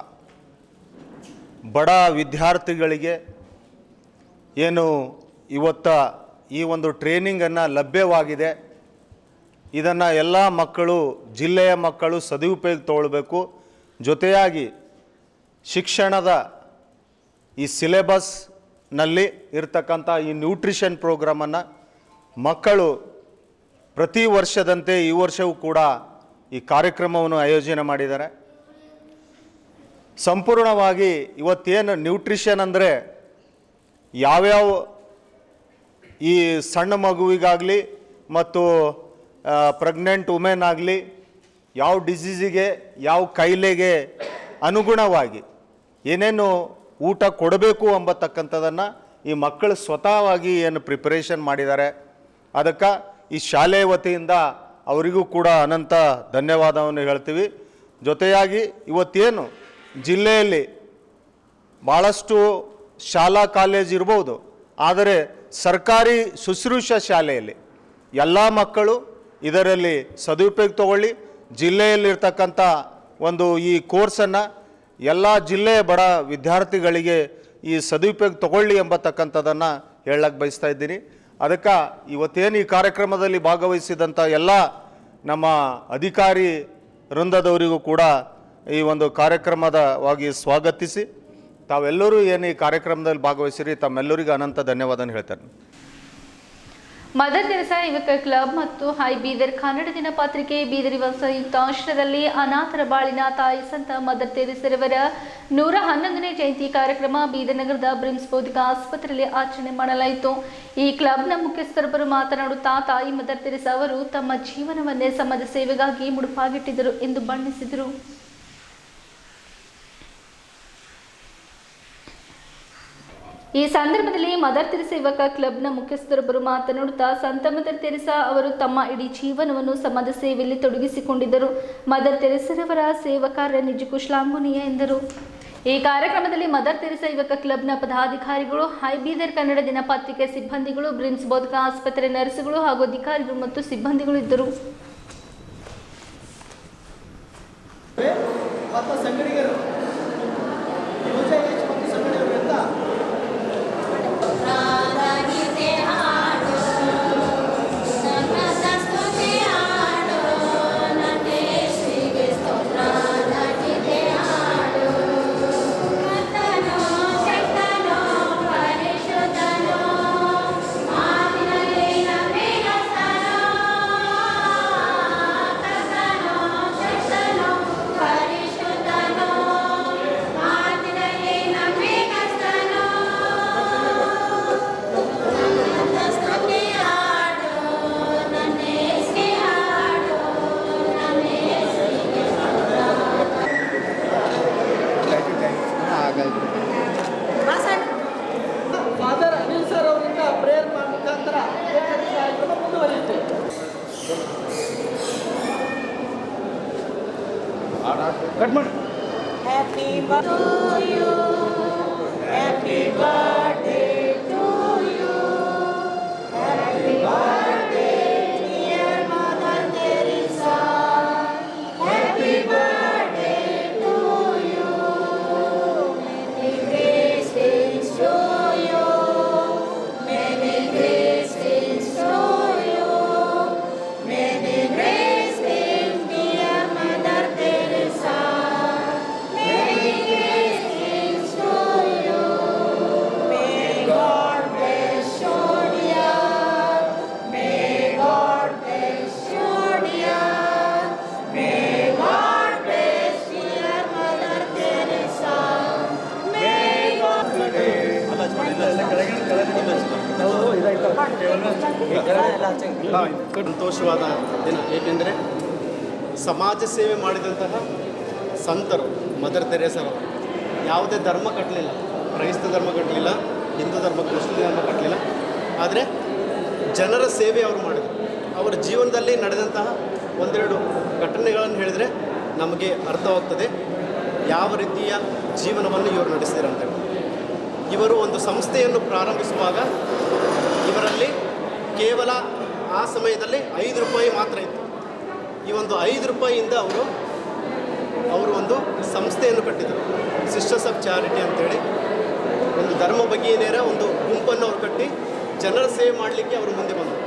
ಬಡ ವಿದ್ಯಾರ್ಥಿಗಳಿಗೆ ಏನು ಇವತ್ತು ಈ ಒಂದು ಟ್ರೈನಿಂಗನ್ನು ಲಭ್ಯವಾಗಿದೆ, ಇದನ್ನು ಎಲ್ಲ ಮಕ್ಕಳು, ಜಿಲ್ಲೆಯ ಮಕ್ಕಳು ಸದುಪಯೋಗ ತಗೊಳ್ಬೇಕು. ಜೊತೆಯಾಗಿ ಶಿಕ್ಷಣದ ಈ ಸಿಲೆಬಸ್ನಲ್ಲಿ ಇರ್ತಕ್ಕಂಥ ಈ ನ್ಯೂಟ್ರಿಷನ್ ಪ್ರೋಗ್ರಾಮನ್ನು ಮಕ್ಕಳು ಪ್ರತಿ ವರ್ಷದಂತೆ ಈ ವರ್ಷವೂ ಕೂಡ ಈ ಕಾರ್ಯಕ್ರಮವನ್ನು ಆಯೋಜನೆ ಮಾಡಿದ್ದಾರೆ. ಸಂಪೂರ್ಣವಾಗಿ ಇವತ್ತೇನು ನ್ಯೂಟ್ರಿಷನ್ ಅಂದರೆ ಯಾವ್ಯಾವ ಈ ಸಣ್ಣ ಮಗುವಿಗಾಗಲಿ ಮತ್ತು ಪ್ರೆಗ್ನೆಂಟ್ ವುಮೆನ್ ಆಗಲಿ ಯಾವ ಡಿಸೀಸಿಗೆ, ಯಾವ ಕಾಯಿಲೆಗೆ ಅನುಗುಣವಾಗಿ ಏನೇನು ಊಟ ಕೊಡಬೇಕು ಎಂಬತಕ್ಕಂಥದ್ದನ್ನು ಈ ಮಕ್ಕಳು ಸ್ವತಃವಾಗಿ ಏನು ಪ್ರಿಪರೇಷನ್ ಮಾಡಿದ್ದಾರೆ. ಅದಕ್ಕೆ ಈ ಶಾಲೆಯ ವತಿಯಿಂದ ಅವರಿಗೂ ಕೂಡ ಅನಂತ ಧನ್ಯವಾದವನ್ನು ಹೇಳ್ತೀವಿ. ಜೊತೆಯಾಗಿ ಇವತ್ತೇನು ಜಿಲ್ಲೆಯಲ್ಲಿ ಭಾಳಷ್ಟು ಶಾಲಾ ಕಾಲೇಜ್ ಇರ್ಬೋದು, ಆದರೆ ಸರ್ಕಾರಿ ಶುಶ್ರೂಷಾ ಶಾಲೆಯಲ್ಲಿ ಎಲ್ಲ ಮಕ್ಕಳು ಇದರಲ್ಲಿ ಸದುಪಯೋಗ ತಗೊಳ್ಳಿ. ಜಿಲ್ಲೆಯಲ್ಲಿರ್ತಕ್ಕಂಥ ಒಂದು ಈ ಕೋರ್ಸನ್ನು ಎಲ್ಲ ಜಿಲ್ಲೆಯ ಬಡ ವಿದ್ಯಾರ್ಥಿಗಳಿಗೆ ಈ ಸದುಪಯೋಗ ತಗೊಳ್ಳಿ ಎಂಬತಕ್ಕಂಥದ್ದನ್ನು ಹೇಳಕ್ಕೆ ಬಯಸ್ತಾ ಇದ್ದೀನಿ. ಅದಕ್ಕೆ ಇವತ್ತೇನು ಈ ಕಾರ್ಯಕ್ರಮದಲ್ಲಿ ಭಾಗವಹಿಸಿದಂಥ ಎಲ್ಲ ನಮ್ಮ ಅಧಿಕಾರಿ ವೃಂದದವರಿಗೂ ಕೂಡ ಈ ಒಂದು ಕಾರ್ಯಕ್ರಮದವಾಗಿ ಸ್ವಾಗತಿಸಿ ತಾವೆಲ್ಲರೂ ಏನು ಈ ಕಾರ್ಯಕ್ರಮದಲ್ಲಿ ಭಾಗವಹಿಸಿರಿ ತಮ್ಮೆಲ್ಲರಿಗೂ ಅನಂತ ಧನ್ಯವಾದ ಹೇಳ್ತೇನೆ. ಮದರ್ ತೆರೆಸಾ ಯುವಕ ಕ್ಲಬ್ ಮತ್ತು ಹೈ ಬೀದರ್ ಕನ್ನಡ ದಿನಪತ್ರಿಕೆ ಬೀದರ್ ಸಂಯುಕ್ತಾಶ್ರಯದಲ್ಲಿ ಅನಾಥರ ಬಾಳಿನ ತಾಯಿ ಸಂತ ಮದರ್ ತೆರೆಸರವರ 111ನೇ ಜಯಂತಿ ಕಾರ್ಯಕ್ರಮ ಬೀದರ್ ನಗರದ ಬ್ರಿಮ್ಸ್ ಬೌದ್ಧಿಕ ಆಸ್ಪತ್ರೆಯಲ್ಲಿ ಆಚರಣೆ ಮಾಡಲಾಯಿತು. ಈ ಕ್ಲಬ್ನ ಮುಖ್ಯಸ್ಥರೊಬ್ಬರು ಮಾತನಾಡುತ್ತಾ ತಾಯಿ ಮದರ್ ತೆರೆಸಾ ಅವರು ತಮ್ಮ ಜೀವನವನ್ನೇ ಸಮಾಜ ಸೇವೆಗಾಗಿ ಮುಡುಪಾಗಿಟ್ಟಿದ್ದರು ಎಂದು ಬಣ್ಣಿಸಿದರು. ಈ ಸಂದರ್ಭದಲ್ಲಿ ಮದರ್ ತೆರೆಸಾ ಯುವಕ ಕ್ಲಬ್ನ ಮುಖ್ಯಸ್ಥರೊಬ್ಬರು ಮಾತನಾಡುತ್ತಾ ಸಂತ ಮದರ್ ತೆರೆಸಾ ಅವರು ತಮ್ಮ ಇಡೀ ಜೀವನವನ್ನು ಸಮಾಜ ಸೇವೆಯಲ್ಲಿ ತೊಡಗಿಸಿಕೊಂಡಿದ್ದರು. ಮದರ್ ತೆರೆಸರವರ ಸೇವಾ ಕಾರ್ಯ ನಿಜಕ್ಕೂ ಶ್ಲಾಘನೀಯ ಎಂದರು. ಈ ಕಾರ್ಯಕ್ರಮದಲ್ಲಿ ಮದರ್ ತೆರೆಸಾ ಯುವಕ ಕ್ಲಬ್ನ ಪದಾಧಿಕಾರಿಗಳು, ಹೈ ಬೀದರ್ ಕನ್ನಡ ದಿನಪತ್ರಿಕೆ ಸಿಬ್ಬಂದಿಗಳು, ಬ್ರಿಮ್ಸ್ ಬೌದ್ಧಿಕ ಆಸ್ಪತ್ರೆ ನರ್ಸುಗಳು ಹಾಗೂ ಅಧಿಕಾರಿಗಳು ಮತ್ತು ಸಿಬ್ಬಂದಿಗಳು ಇದ್ದರು. ಮತ್ತು ಸಂಗಡಿಗರು ಯುವಜನ ಮತ್ತು ಸಂಗಡಿಗರಿಂದ ಫಾದರ್ ಅನಿಲ್ ಸರ್ ಅವರಿಂದ ಪ್ರೇಯರ್ ಮುಖಾಂತರ ಕಾರ್ಯಕ್ರಮ ಮುಂದುವರಿಯುತ್ತೆ. ಕಟ್ ಮಾಡಿ. Happy birthday to you. Happy birthday to you. Happy birthday dear Mother Teresa. Happy birthday to you. Many blessings to you. Many blessings to you. Many blessings dear Mother Teresa. Many blessings to you. May God bless you, dear. May God bless you, dear. May God bless dear Mother Teresa. May God ಸಂತೋಷವಾದ ದಿನ. ಏಕೆಂದರೆ ಸಮಾಜ ಸೇವೆ ಮಾಡಿದಂತಹ ಸಂತರು ಮದರ್ ತೆರೇಸರವರು ಯಾವುದೇ ಧರ್ಮ ಕಟ್ಟಲಿಲ್ಲ, ಕ್ರೈಸ್ತ ಧರ್ಮ ಕಟ್ಟಲಿಲ್ಲ, ಹಿಂದೂ ಧರ್ಮ, ಮುಸ್ಲಿಂ ಧರ್ಮ ಕಟ್ಟಲಿಲ್ಲ. ಆದರೆ ಜನರ ಸೇವೆ ಅವರು ಮಾಡಿದರು. ಅವರ ಜೀವನದಲ್ಲಿ ನಡೆದಂತಹ ಒಂದೆರಡು ಘಟನೆಗಳನ್ನು ಹೇಳಿದರೆ ನಮಗೆ ಅರ್ಥವಾಗ್ತದೆ ಯಾವ ರೀತಿಯ ಜೀವನವನ್ನು ಇವರು ನಡೆಸಿದಾರಂತೇಳಿ. ಇವರು ಒಂದು ಸಂಸ್ಥೆಯನ್ನು ಪ್ರಾರಂಭಿಸುವಾಗ ಇವರಲ್ಲಿ ಕೇವಲ ಆ ಸಮಯದಲ್ಲಿ 5 ರೂಪಾಯಿ ಮಾತ್ರ ಇತ್ತು. ಈ ಒಂದು 5 ರೂಪಾಯಿಯಿಂದ ಅವರು ಒಂದು ಸಂಸ್ಥೆಯನ್ನು ಕಟ್ಟಿದರು, ಸಿಸ್ಟರ್ಸ್ ಆಫ್ ಚಾರಿಟಿ ಅಂತೇಳಿ. ಒಂದು ಧರ್ಮ ಬಗೆಯನೇರ ಒಂದು ಗುಂಪನ್ನು ಅವರು ಕಟ್ಟಿ ಜನರ ಸೇವೆ ಮಾಡಲಿಕ್ಕೆ ಅವರು ಮುಂದೆ ಬಂದರು.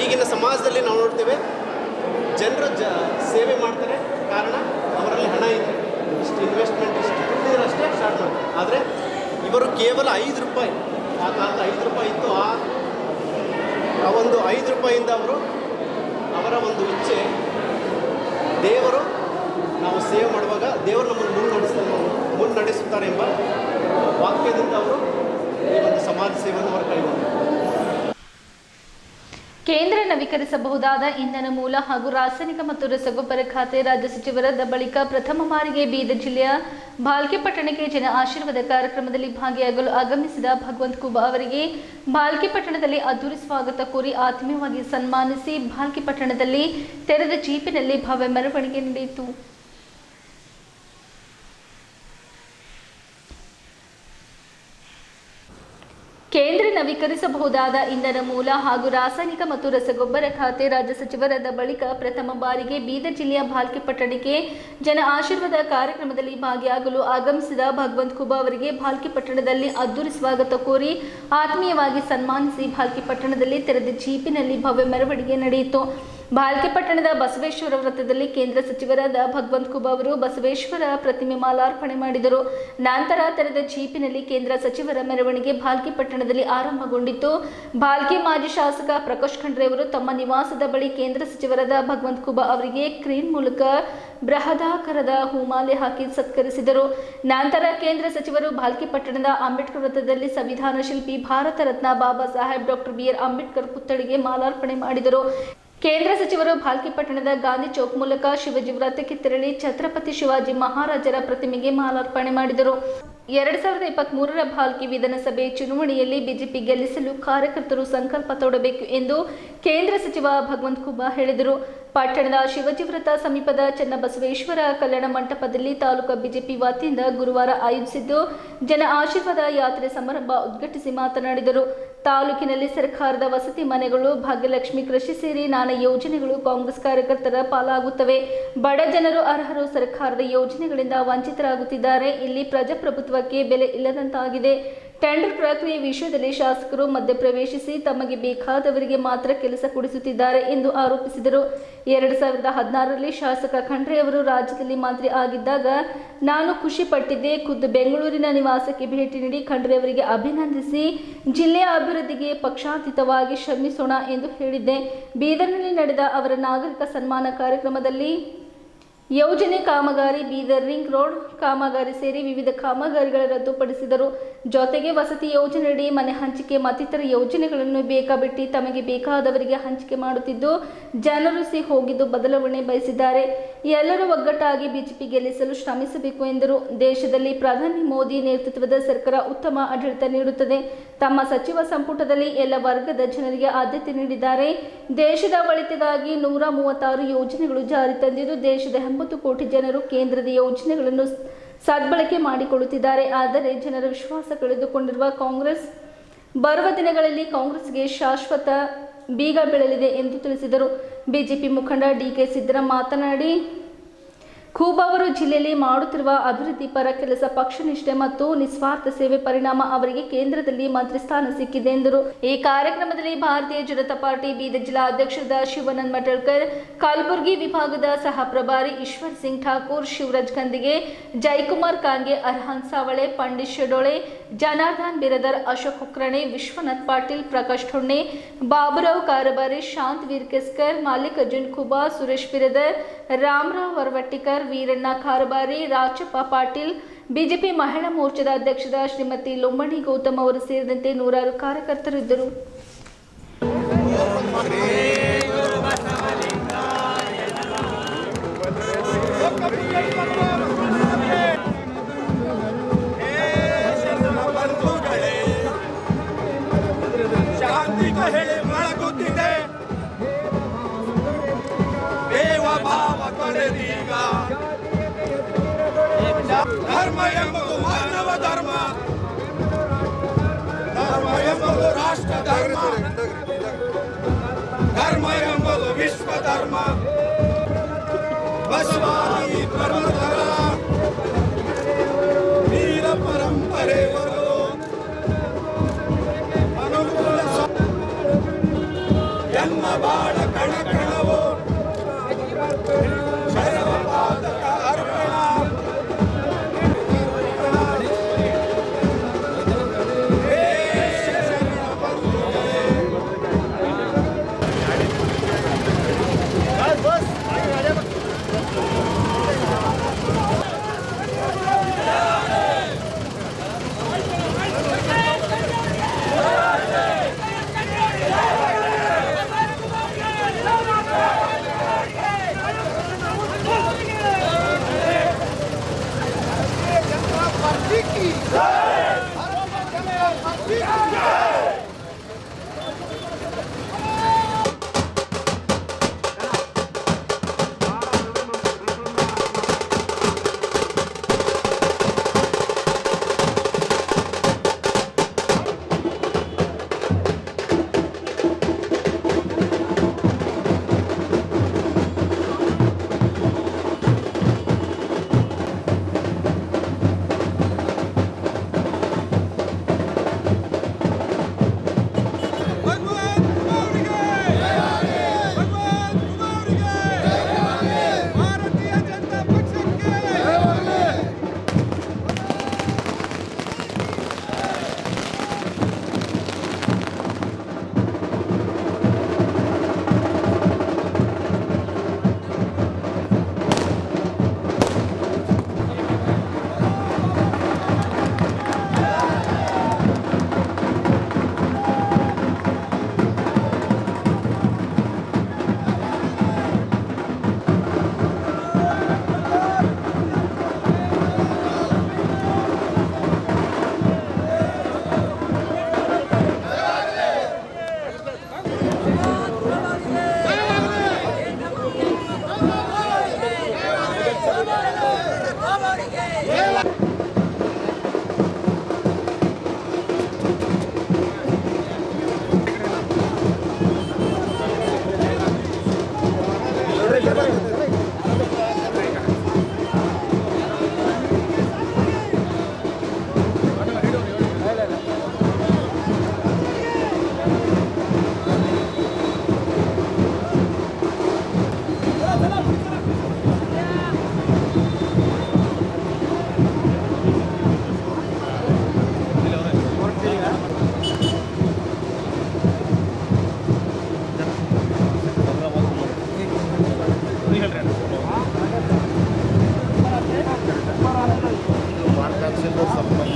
ಈಗಿನ ಸಮಾಜದಲ್ಲಿ ನಾವು ನೋಡ್ತೇವೆ, ಜನರು ಸೇವೆ ಮಾಡ್ತಾರೆ, ಕಾರಣ ಅವರಲ್ಲಿ ಹಣ ಇದೆ, ಇಷ್ಟು ಇನ್ವೆಸ್ಟ್ಮೆಂಟ್ ಇಷ್ಟು ದುಡ್ಡಿದ್ರಷ್ಟೇ ಸ್ಟಾರ್ಟ್ ಮಾಡ್ತಾರೆ. ಆದರೆ ಇವರು ಕೇವಲ 5 ರೂಪಾಯಿ, ಆ ಕಾಲದ 5 ರೂಪಾಯಿ ಇತ್ತು. ಆ ಒಂದು 5 ರೂಪಾಯಿಯಿಂದ ಅವರ ಒಂದು ಇಚ್ಛೆ, ದೇವರು ನಾವು ಸೇವೆ ಮಾಡುವಾಗ ದೇವರು ನಮ್ಮನ್ನು ಮುನ್ನಡೆಸುತ್ತಾರೆ ಎಂಬ ವಾಕ್ಯದಿಂದ ಅವರು ಈ ಒಂದು ಸಮಾಜ ಸೇವೆಯನ್ನು ಅವರು ಕೈಗೊಂಡರು. ಕೇಂದ್ರ ನವೀಕರಿಸಬಹುದಾದ ಇಂಧನ ಮೂಲ ಹಾಗೂ ರಾಸಾಯನಿಕ ಮತ್ತು ರಸಗೊಬ್ಬರ ಖಾತೆ ರಾಜ್ಯ ಸಚಿವರಾದ ಬಳಿಕ ಪ್ರಥಮ ಬಾರಿಗೆ ಬೀದರ್ ಜಿಲ್ಲೆಯ ಭಾಲ್ಕಿ ಪಟ್ಟಣಕ್ಕೆ ಜನ ಆಶೀರ್ವಾದ ಕಾರ್ಯಕ್ರಮದಲ್ಲಿ ಭಾಗಿಯಾಗಲು ಆಗಮಿಸಿದ ಭಗವಂತ ಖೂಬಾ ಅವರಿಗೆ ಭಾಲ್ಕಿ ಪಟ್ಟಣದಲ್ಲಿ ಅದ್ದೂರಿ ಸ್ವಾಗತ ಕೋರಿ ಆತ್ಮೀಯವಾಗಿ ಸನ್ಮಾನಿಸಿ ಭಾಲ್ಕಿ ಪಟ್ಟಣದಲ್ಲಿ ತೆರೆದ ಜೀಪಿನಲ್ಲಿ ಭವ್ಯ ಮೆರವಣಿಗೆ ನಡೆಯಿತು. ಕೇಂದ್ರ ನವೀಕರಿಸಬಹುದಾದ ಇಂಧನ ಮೂಲ ಹಾಗೂ ರಾಸಾಯನಿಕ ಮತ್ತು ರಸಗೊಬ್ಬರ ಖಾತೆ ರಾಜ್ಯ ಸಚಿವರಾದ ಬಳಿಕ ಪ್ರಥಮ ಬಾರಿಗೆ ಬೀದರ್ ಜಿಲ್ಲೆಯ ಭಾಲ್ಕಿ ಪಟ್ಟಣಕ್ಕೆ ಜನ ಆಶೀರ್ವಾದ ಕಾರ್ಯಕ್ರಮದಲ್ಲಿ ಭಾಗಿಯಾಗಲು ಆಗಮಿಸಿದ ಭಗವಂತ ಖೂಬಾ ಅವರಿಗೆ ಭಾಲ್ಕಿ ಪಟ್ಟಣದಲ್ಲಿ ಅದ್ದೂರಿ ಸ್ವಾಗತ ಕೋರಿ ಆತ್ಮೀಯವಾಗಿ ಸನ್ಮಾನಿಸಿ ಭಾಲ್ಕಿ ಪಟ್ಟಣದಲ್ಲಿ ತೆರೆದ ಜೀಪಿನಲ್ಲಿ ಭವ್ಯ ಮೆರವಣಿಗೆ ನಡೆಯಿತು. ಭಾಲ್ಕಿ ಪಟ್ಟಣದ ಬಸವೇಶ್ವರ ವೃತ್ತದಲ್ಲಿ ಕೇಂದ್ರ ಸಚಿವರಾದ ಭಗವಂತ ಖೂಬಾ ಅವರು ಬಸವೇಶ್ವರ ಪ್ರತಿಮೆ ಮಾಲಾರ್ಪಣೆ ಮಾಡಿದರು. ನಂತರ ತೆರೆದ ಜೀಪಿನಲ್ಲಿ ಕೇಂದ್ರ ಸಚಿವರ ಮೆರವಣಿಗೆ ಭಾಲ್ಕಿ ಪಟ್ಟಣದಲ್ಲಿ ಆರಂಭಗೊಂಡಿತು. ಭಾಲ್ಕಿ ಮಾಜಿ ಶಾಸಕ ಪ್ರಕಾಶ್ ಖಂಡ್ರೆ ಅವರು ತಮ್ಮ ನಿವಾಸದ ಬಳಿ ಕೇಂದ್ರ ಸಚಿವರಾದ ಭಗವಂತ ಖೂಬಾ ಅವರಿಗೆ ಕ್ರೇನ್ ಮೂಲಕ ಬೃಹದಾಕಾರದ ಹೂಮಾಲೆ ಹಾಕಿ ಸತ್ಕರಿಸಿದರು. ನಂತರ ಕೇಂದ್ರ ಸಚಿವರು ಭಾಲ್ಕಿ ಪಟ್ಟಣದ ಅಂಬೇಡ್ಕರ್ ವೃತ್ತದಲ್ಲಿ ಸಂವಿಧಾನ ಶಿಲ್ಪಿ ಭಾರತ ರತ್ನ ಬಾಬಾ ಸಾಹೇಬ್ ಡಾಕ್ಟರ್ BR ಅಂಬೇಡ್ಕರ್ ಪುತ್ಥಳಿಗೆ ಮಾಲಾರ್ಪಣೆ ಮಾಡಿದರು. ಕೇಂದ್ರ ಸಚಿವರು ಭಾಲ್ಕಿ ಪಟ್ಟಣದ ಗಾಂಧಿ ಚೌಕ್ ಮೂಲಕ ಶಿವಾಜಿ ವೃತ್ತಕ್ಕೆ ತೆರಳಿ ಛತ್ರಪತಿ ಶಿವಾಜಿ ಮಹಾರಾಜರ ಪ್ರತಿಮೆಗೆ ಮಾಲಾರ್ಪಣೆ ಮಾಡಿದರು. 2023ರ ಭಾಲ್ಕಿ ವಿಧಾನಸಭೆ ಚುನಾವಣೆಯಲ್ಲಿ ಬಿಜೆಪಿ ಗೆಲ್ಲಿಸಲು ಕಾರ್ಯಕರ್ತರು ಸಂಕಲ್ಪ ತೋಡಬೇಕು ಎಂದು ಕೇಂದ್ರ ಸಚಿವ ಭಗವಂತ ಖೂಬಾ ಹೇಳಿದರು. ಪಟ್ಟಣದ ಶಿವಾಜಿ ವೃತ್ತ ಸಮೀಪದ ಚನ್ನಬಸವೇಶ್ವರ ಕಲ್ಯಾಣ ಮಂಟಪದಲ್ಲಿ ತಾಲೂಕು ಬಿಜೆಪಿ ವತಿಯಿಂದ ಗುರುವಾರ ಆಯೋಜಿಸಿದ್ದು ಜನ ಆಶೀರ್ವಾದ ಯಾತ್ರೆ ಸಮಾರಂಭ ಉದ್ಘಾಟಿಸಿ ಮಾತನಾಡಿದರು. ತಾಲೂಕಿನಲ್ಲಿ ಸರ್ಕಾರದ ವಸತಿ ಮನೆಗಳು, ಭಾಗ್ಯಲಕ್ಷ್ಮಿ ಕೃಷಿ ಸೇರಿ ನಾನಾ ಯೋಜನೆಗಳು ಕಾಂಗ್ರೆಸ್ ಕಾರ್ಯಕರ್ತರ ಪಾಲಾಗುತ್ತವೆ. ಬಡ ಜನರು ಅರ್ಹರು ಸರ್ಕಾರದ ಯೋಜನೆಗಳಿಂದ ವಂಚಿತರಾಗುತ್ತಿದ್ದಾರೆ. ಇಲ್ಲಿ ಪ್ರಜಾಪ್ರಭುತ್ವಕ್ಕೆ ಬೆಲೆ ಇಲ್ಲದಂತಾಗಿದೆ. ಟೆಂಡರ್ ಪ್ರಕ್ರಿಯೆ ವಿಷಯದಲ್ಲಿ ಶಾಸಕರು ಮಧ್ಯಪ್ರವೇಶಿಸಿ ತಮಗೆ ಬೇಕಾದವರಿಗೆ ಮಾತ್ರ ಕೆಲಸ ಕೊಡಿಸುತ್ತಿದ್ದಾರೆ ಎಂದು ಆರೋಪಿಸಿದರು. 2016ರಲ್ಲಿ ಶಾಸಕ ಖಂಡ್ರೆ ಅವರು ರಾಜ್ಯದಲ್ಲಿ ಮಂತ್ರಿ ಆಗಿದ್ದಾಗ ನಾನು ಖುಷಿ ಪಟ್ಟಿದ್ದೆ. ಖುದ್ದು ಬೆಂಗಳೂರಿನ ನಿವಾಸಕ್ಕೆ ಭೇಟಿ ನೀಡಿ ಖಂಡ್ರೆ ಅವರಿಗೆ ಅಭಿನಂದಿಸಿ ಜಿಲ್ಲೆಯ ಅಭಿವೃದ್ಧಿಗೆ ಪಕ್ಷಾತೀತವಾಗಿ ಶ್ರಮಿಸೋಣ ಎಂದು ಹೇಳಿದ್ದೆ. ಬೀದರ್ನಲ್ಲಿ ನಡೆದ ಅವರ ನಾಗರಿಕ ಸನ್ಮಾನ ಕಾರ್ಯಕ್ರಮದಲ್ಲಿ ಯೋಜನೆ ಕಾಮಗಾರಿ, ಬೀದರ್ ರಿಂಗ್ ರೋಡ್ ಕಾಮಗಾರಿ ಸೇರಿ ವಿವಿಧ ಕಾಮಗಾರಿಗಳ ರದ್ದುಪಡಿಸಿದರು. ಜೊತೆಗೆ ವಸತಿ ಯೋಜನೆಯಡಿ ಮನೆ ಹಂಚಿಕೆ ಮತ್ತಿತರ ಯೋಜನೆಗಳನ್ನು ಬೇಕಾಬಿಟ್ಟಿ ತಮಗೆ ಬೇಕಾದವರಿಗೆ ಹಂಚಿಕೆ ಮಾಡುತ್ತಿದ್ದು ಜನರು ಹೋಗಿದ್ದು ಬದಲಾವಣೆ ಬಯಸಿದ್ದಾರೆ. ಎಲ್ಲರೂ ಒಗ್ಗಟ್ಟಾಗಿ ಬಿಜೆಪಿ ಗೆಲ್ಲಿಸಲು ಶ್ರಮಿಸಬೇಕು ಎಂದರು. ದೇಶದಲ್ಲಿ ಪ್ರಧಾನಿ ಮೋದಿ ನೇತೃತ್ವದ ಸರ್ಕಾರ ಉತ್ತಮ ಆಡಳಿತ ನೀಡುತ್ತದೆ. ತಮ್ಮ ಸಚಿವ ಸಂಪುಟದಲ್ಲಿ ಎಲ್ಲ ವರ್ಗದ ಜನರಿಗೆ ಆದ್ಯತೆ ನೀಡಿದ್ದಾರೆ. ದೇಶದ ಒಳಿತಿಗಾಗಿ 136 ಯೋಜನೆಗಳು ಜಾರಿ ತಂದಿದ್ದು ದೇಶದ 80 ಕೋಟಿ ಜನರು ಕೇಂದ್ರದ ಯೋಜನೆಗಳನ್ನು ಸದ್ಬಳಕೆ ಮಾಡಿಕೊಳ್ಳುತ್ತಿದ್ದಾರೆ. ಆದರೆ ಜನರ ವಿಶ್ವಾಸ ಕಳೆದುಕೊಂಡಿರುವ ಕಾಂಗ್ರೆಸ್ ಬರುವ ದಿನಗಳಲ್ಲಿ ಕಾಂಗ್ರೆಸ್ಗೆ ಶಾಶ್ವತ ಬೀಗ ಬೀಳಲಿದೆ ಎಂದು ತಿಳಿಸಿದರು. ಬಿಜೆಪಿ ಮುಖಂಡ ಡಿಕೆ ಸಿದ್ದರಾಮಯ್ಯ ಮಾತನಾಡಿ, ಖೂಬ್ ಅವರು ಜಿಲ್ಲೆಯಲ್ಲಿ ಮಾಡುತ್ತಿರುವ ಅಭಿವೃದ್ಧಿ ಪರ ಕೆಲಸ, ಪಕ್ಷನಿಷ್ಠೆ ಮತ್ತು ನಿಸ್ವಾರ್ಥ ಸೇವೆ ಪರಿಣಾಮ ಅವರಿಗೆ ಕೇಂದ್ರದಲ್ಲಿ ಮಂತ್ರಿ ಸ್ಥಾನ ಸಿಕ್ಕಿದೆ ಎಂದರು. ಈ ಕಾರ್ಯಕ್ರಮದಲ್ಲಿ ಭಾರತೀಯ ಜನತಾ ಪಾರ್ಟಿ ಬೀದರ್ ಜಿಲ್ಲಾ ಅಧ್ಯಕ್ಷರಾದ ಶಿವಾನಂದ ಮಟಳ್ಕರ್, ಕಲಬುರಗಿ ವಿಭಾಗದ ಸಹ ಪ್ರಭಾರಿ ಈಶ್ವರ್ ಸಿಂಗ್ ಠಾಕೂರ್, ಶಿವರಾಜ್ ಕಂದಿಗೆ, ಜಯಕುಮಾರ್ ಕಾಂಗೆ, ಅರ್ಹಾನ್ ಸಾವಳೆ, ಪಂಡಿತ್ ಶೆಡೋಳೆ, ಜನಾರ್ದನ್ ಬಿರದರ್, ಅಶೋಕ್ ಹುಕ್ರಾಣೆ, ವಿಶ್ವನಾಥ್ ಪಾಟೀಲ್, ಪ್ರಕಾಶ್ ಠೊಣ್ಣೆ, ಬಾಬುರಾವ್ ಕಾರಬಾರಿ, ಶಾಂತ್ ವೀರ್ಕೆಸ್ಕರ್, ಮಲ್ಲಿಕಾರ್ಜುನ್ ಖುಬಾ, ಸುರೇಶ್ ಬಿರದರ್, ರಾಮರಾವ್ ವರವಟ್ಟಿಕರ್, ವೀರಣ್ಣ ಕಾರಬಾರಿ, ರಾಜಪ್ಪ ಪಾಟೀಲ್, ಬಿಜೆಪಿ ಮಹಿಳಾ ಮೋರ್ಚಾದ ಅಧ್ಯಕ್ಷದ ಶ್ರೀಮತಿ ಲೊಂಬಣಿ ಗೌತಮ್ ಅವರು ಸೇರಿದಂತೆ ನೂರಾರು ಕಾರ್ಯಕರ್ತರು ಇದ್ದರು. ಧರ್ಮ ಎಂಬುದು ಮಾನವ ಧರ್ಮ, ಧರ್ಮ ಎಂಬುದು ರಾಷ್ಟ್ರ ಧರ್ಮ, ಧರ್ಮ ಎಂಬುದು ವಿಶ್ವ ಧರ್ಮ. ಬಸವಾದಿ ಧರ್ಮದರ ವೀರ ಪರಂಪರೆಗಳು ಅನುಕೂಲ ಎನ್ನ ಬಾಳ ಕಣಕಣವು ಶರವಪಾದಕ ಅರ್ಪಣ. ತಹಶೀಲ್ದಾರ್ ಸಂಪರ್ಕ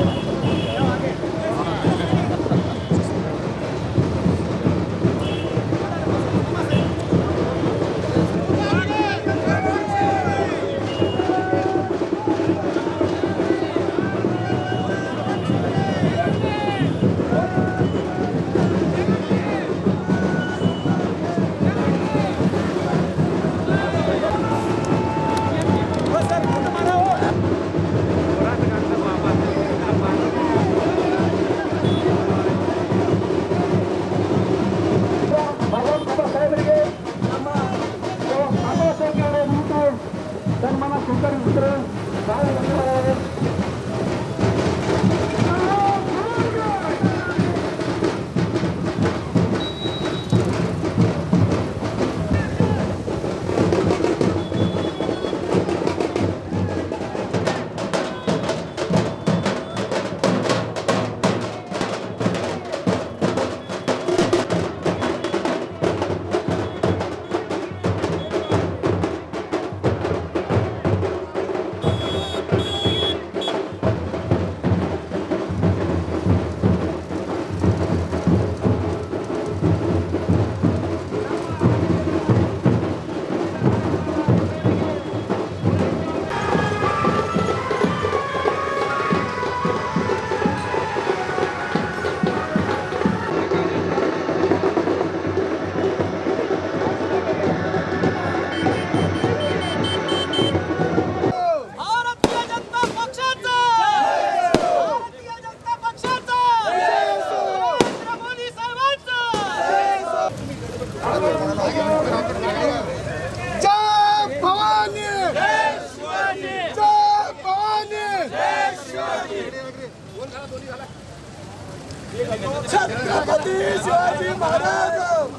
छत्रपती शिवाजी महाराज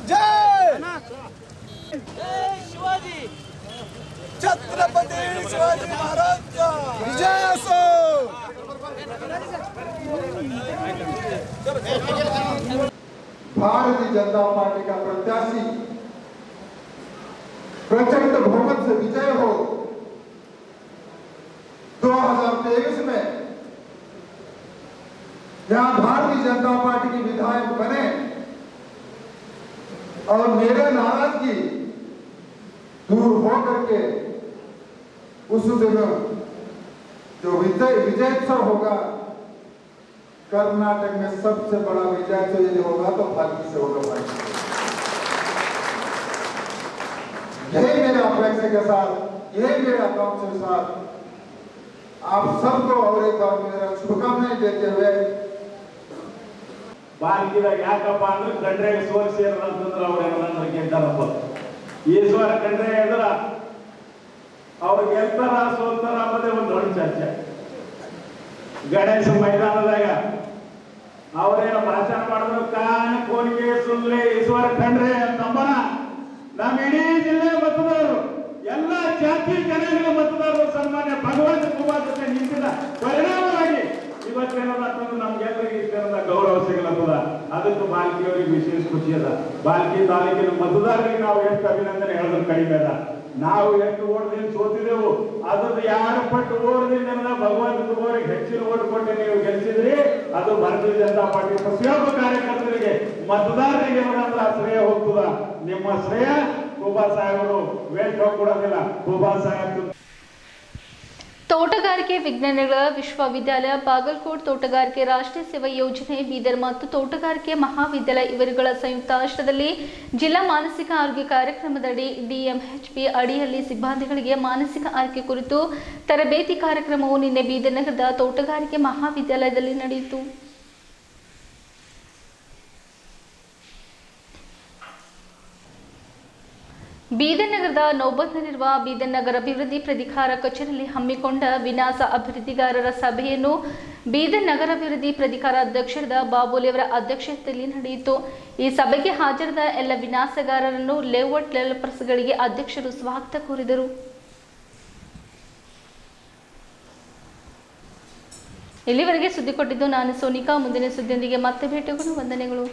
जय जय शिवाजी छत्रपती शिवाजी महाराज विजय असो भारतीय जनता पार्टी का प्रत्याशी प्रचंड बहुमत से विजय हो 2023 में यहाँ भारतीय जनता पार्टी की विधायक बने और मेरे नाराजगी दूर हो करके उस दिन जो विजयोत्सव होगा कर्नाटक में सबसे बड़ा विजयोत्सव यदि होगा तो भाग्य से होगा भाई। यही मेरे अपेक्षा के साथ यही मेरे आकांक्षा के साथ आप सबको और एक बार मेरा शुभकामनाएं देते हुए ಬಾಲ್ಕಿದಾಗ ಯಾಕಪ್ಪ ಅಂದ್ರೆ ಕಂಡ್ರೆ ಸೋಲ್ಸಿಯರ್ ಅಂತಂದ್ರೆ ಅವ್ರೇನಂದ್ರೆ ಗೆದ್ದಾರಪ್ಪ ಈಶ್ವರ ಕಂಡ್ರೆ ಎದ್ರ ಅವ್ರು ಗೆಲ್ತಾರ ಸೋಲ್ತಾರ ಅನ್ನೋದೇ ಒಂದು ದೊಡ್ಡ ಚರ್ಚೆ. ಗಣೇಶ ಮೈದಾನದಾಗ ಅವ್ರೇನು ಭಾಷಣ ಮಾಡಿದ್ರು ಕಾನ್ ಕೋನಿಗೆ ಸುಳ್ಳೆ ಈಶ್ವರ ಕಂಡ್ರೆ ಅಂತಂಬನ ನಮ್ಮ ಇಡೀ ಜಿಲ್ಲೆ ಮತದಾರರು ಎಲ್ಲ ಜಾತಿ ಜನಾಂಗದ ಮತದಾರರು ಸನ್ಮಾನ್ಯ ಭಗವಂತ ಕುಮಾರ್ ಜೊತೆ ನಿಂತಿದ್ದ ಪರಿಣಾಮವಾಗಿ ಇವತ್ತೇನಂತಂದ್ರೆ ನಮ್ಗೆಲ್ಲರಿಗೆ ಇಷ್ಟೇನದ ಗೌರವ ಸಿಗಲತ್ತದ. ಅದಕ್ಕೆ ಬಾಲ್ಕಿಯವರಿಗೆ ವಿಶೇಷ ಖುಷಿ ಅದ. ಬಾಲ್ಕಿ ತಾಲೂಕಿನ ಮತದಾರರಿಗೆ ನಾವು ಎಷ್ಟು ಅಭಿನಂದನೆ ಹೇಳಿದ್ರು ಕಡಿಮೆ ಅದ. ನಾವು ಎಷ್ಟು ಓಟದಿಂದ ಸೋತಿದೆವು ಅದ್ರದ್ದು ಯಾರು ಪಟ್ಟು ಓಟದಿಂದ ಭಗವಂತ ಕುಮಾರಿಗೆ ಹೆಚ್ಚಿನ ಓಟ್ ಕೊಟ್ಟು ನೀವು ಗೆಲ್ಲಿಸಿದ್ರಿ. ಅದು ಭಾರತೀಯ ಜನತಾ ಪಾರ್ಟಿ ಪ್ರತಿಯೊಬ್ಬ ಕಾರ್ಯಕರ್ತರಿಗೆ ಮತದಾರರಿಗೆ ಏನಂದ್ರೆ ಶ್ರೇಯ ಹೋಗ್ತದ. ನಿಮ್ಮ ಶ್ರೇಯ ಖೂಬಾ ಸಾಹೇಬರು ವೇಟ್ ಕೊಡೋದಿಲ್ಲ. ಖೂಬಾ ಸಾಹೇಬ್ ತೋಟಗಾರಿಕೆ ವಿಜ್ಞಾನಗಳ ವಿಶ್ವವಿದ್ಯಾಲಯ ಬಾಗಲಕೋಟ್, ತೋಟಗಾರಿಕೆ ರಾಷ್ಟ್ರೀಯ ಸೇವಾ ಯೋಜನೆ ಬೀದರ್ ಮತ್ತು ತೋಟಗಾರಿಕೆ ಮಹಾವಿದ್ಯಾಲಯ ಇವರುಗಳ ಸಂಯುಕ್ತಾಶ್ರಯದಲ್ಲಿ ಜಿಲ್ಲಾ ಮಾನಸಿಕ ಆರೋಗ್ಯ ಕಾರ್ಯಕ್ರಮದಡಿ ಡಿಎಂಎಚ್ಪಿ ಅಡಿಯಲ್ಲಿ ಸಿಬ್ಬಂದಿಗಳಿಗೆ ಮಾನಸಿಕ ಆರೋಗ್ಯ ಕುರಿತು ತರಬೇತಿ ಕಾರ್ಯಕ್ರಮವು ನಿನ್ನೆ ಬೀದರ್ ನಗರದ ತೋಟಗಾರಿಕೆ ಮಹಾವಿದ್ಯಾಲಯದಲ್ಲಿ ನಡೆಯಿತು. ಬೀದರ್ ನಗರದ ನೌಬತ್ನಲ್ಲಿರುವ ಬೀದರ್ ನಗರ ಅಭಿವೃದ್ಧಿ ಪ್ರಾಧಿಕಾರ ಕಚೇರಿಯಲ್ಲಿ ಹಮ್ಮಿಕೊಂಡ ವಿನಾಸ ಅಭಿವೃದ್ಧಿಗಾರರ ಸಭೆಯನ್ನು ಬೀದರ್ ನಗರ ಅಭಿವೃದ್ಧಿ ಪ್ರಾಧಿಕಾರ ಅಧ್ಯಕ್ಷರಾದ ಬಾಬೋಲಿಯವರ ಅಧ್ಯಕ್ಷತೆಯಲ್ಲಿ ನಡೆಯಿತು. ಈ ಸಭೆಗೆ ಹಾಜರಾದ ಎಲ್ಲ ವಿನಾಸಗಾರರನ್ನು ಲೇಔಟ್ ಡೆವಲಪರ್ಸ್ಗಳಿಗೆ ಅಧ್ಯಕ್ಷರು ಸ್ವಾಗತ ಕೋರಿದರು. ಇಲ್ಲಿವರೆಗೆ ಸುದ್ದಿ ಕೊಟ್ಟಿದ್ದು ನಾನು ಸೋನಿಕಾ. ಮುಂದಿನ ಸುದ್ದಿಯೊಂದಿಗೆ ಮತ್ತೆ ಭೇಟಿಯಾಗೋಣ. ವಂದನೆಗಳು.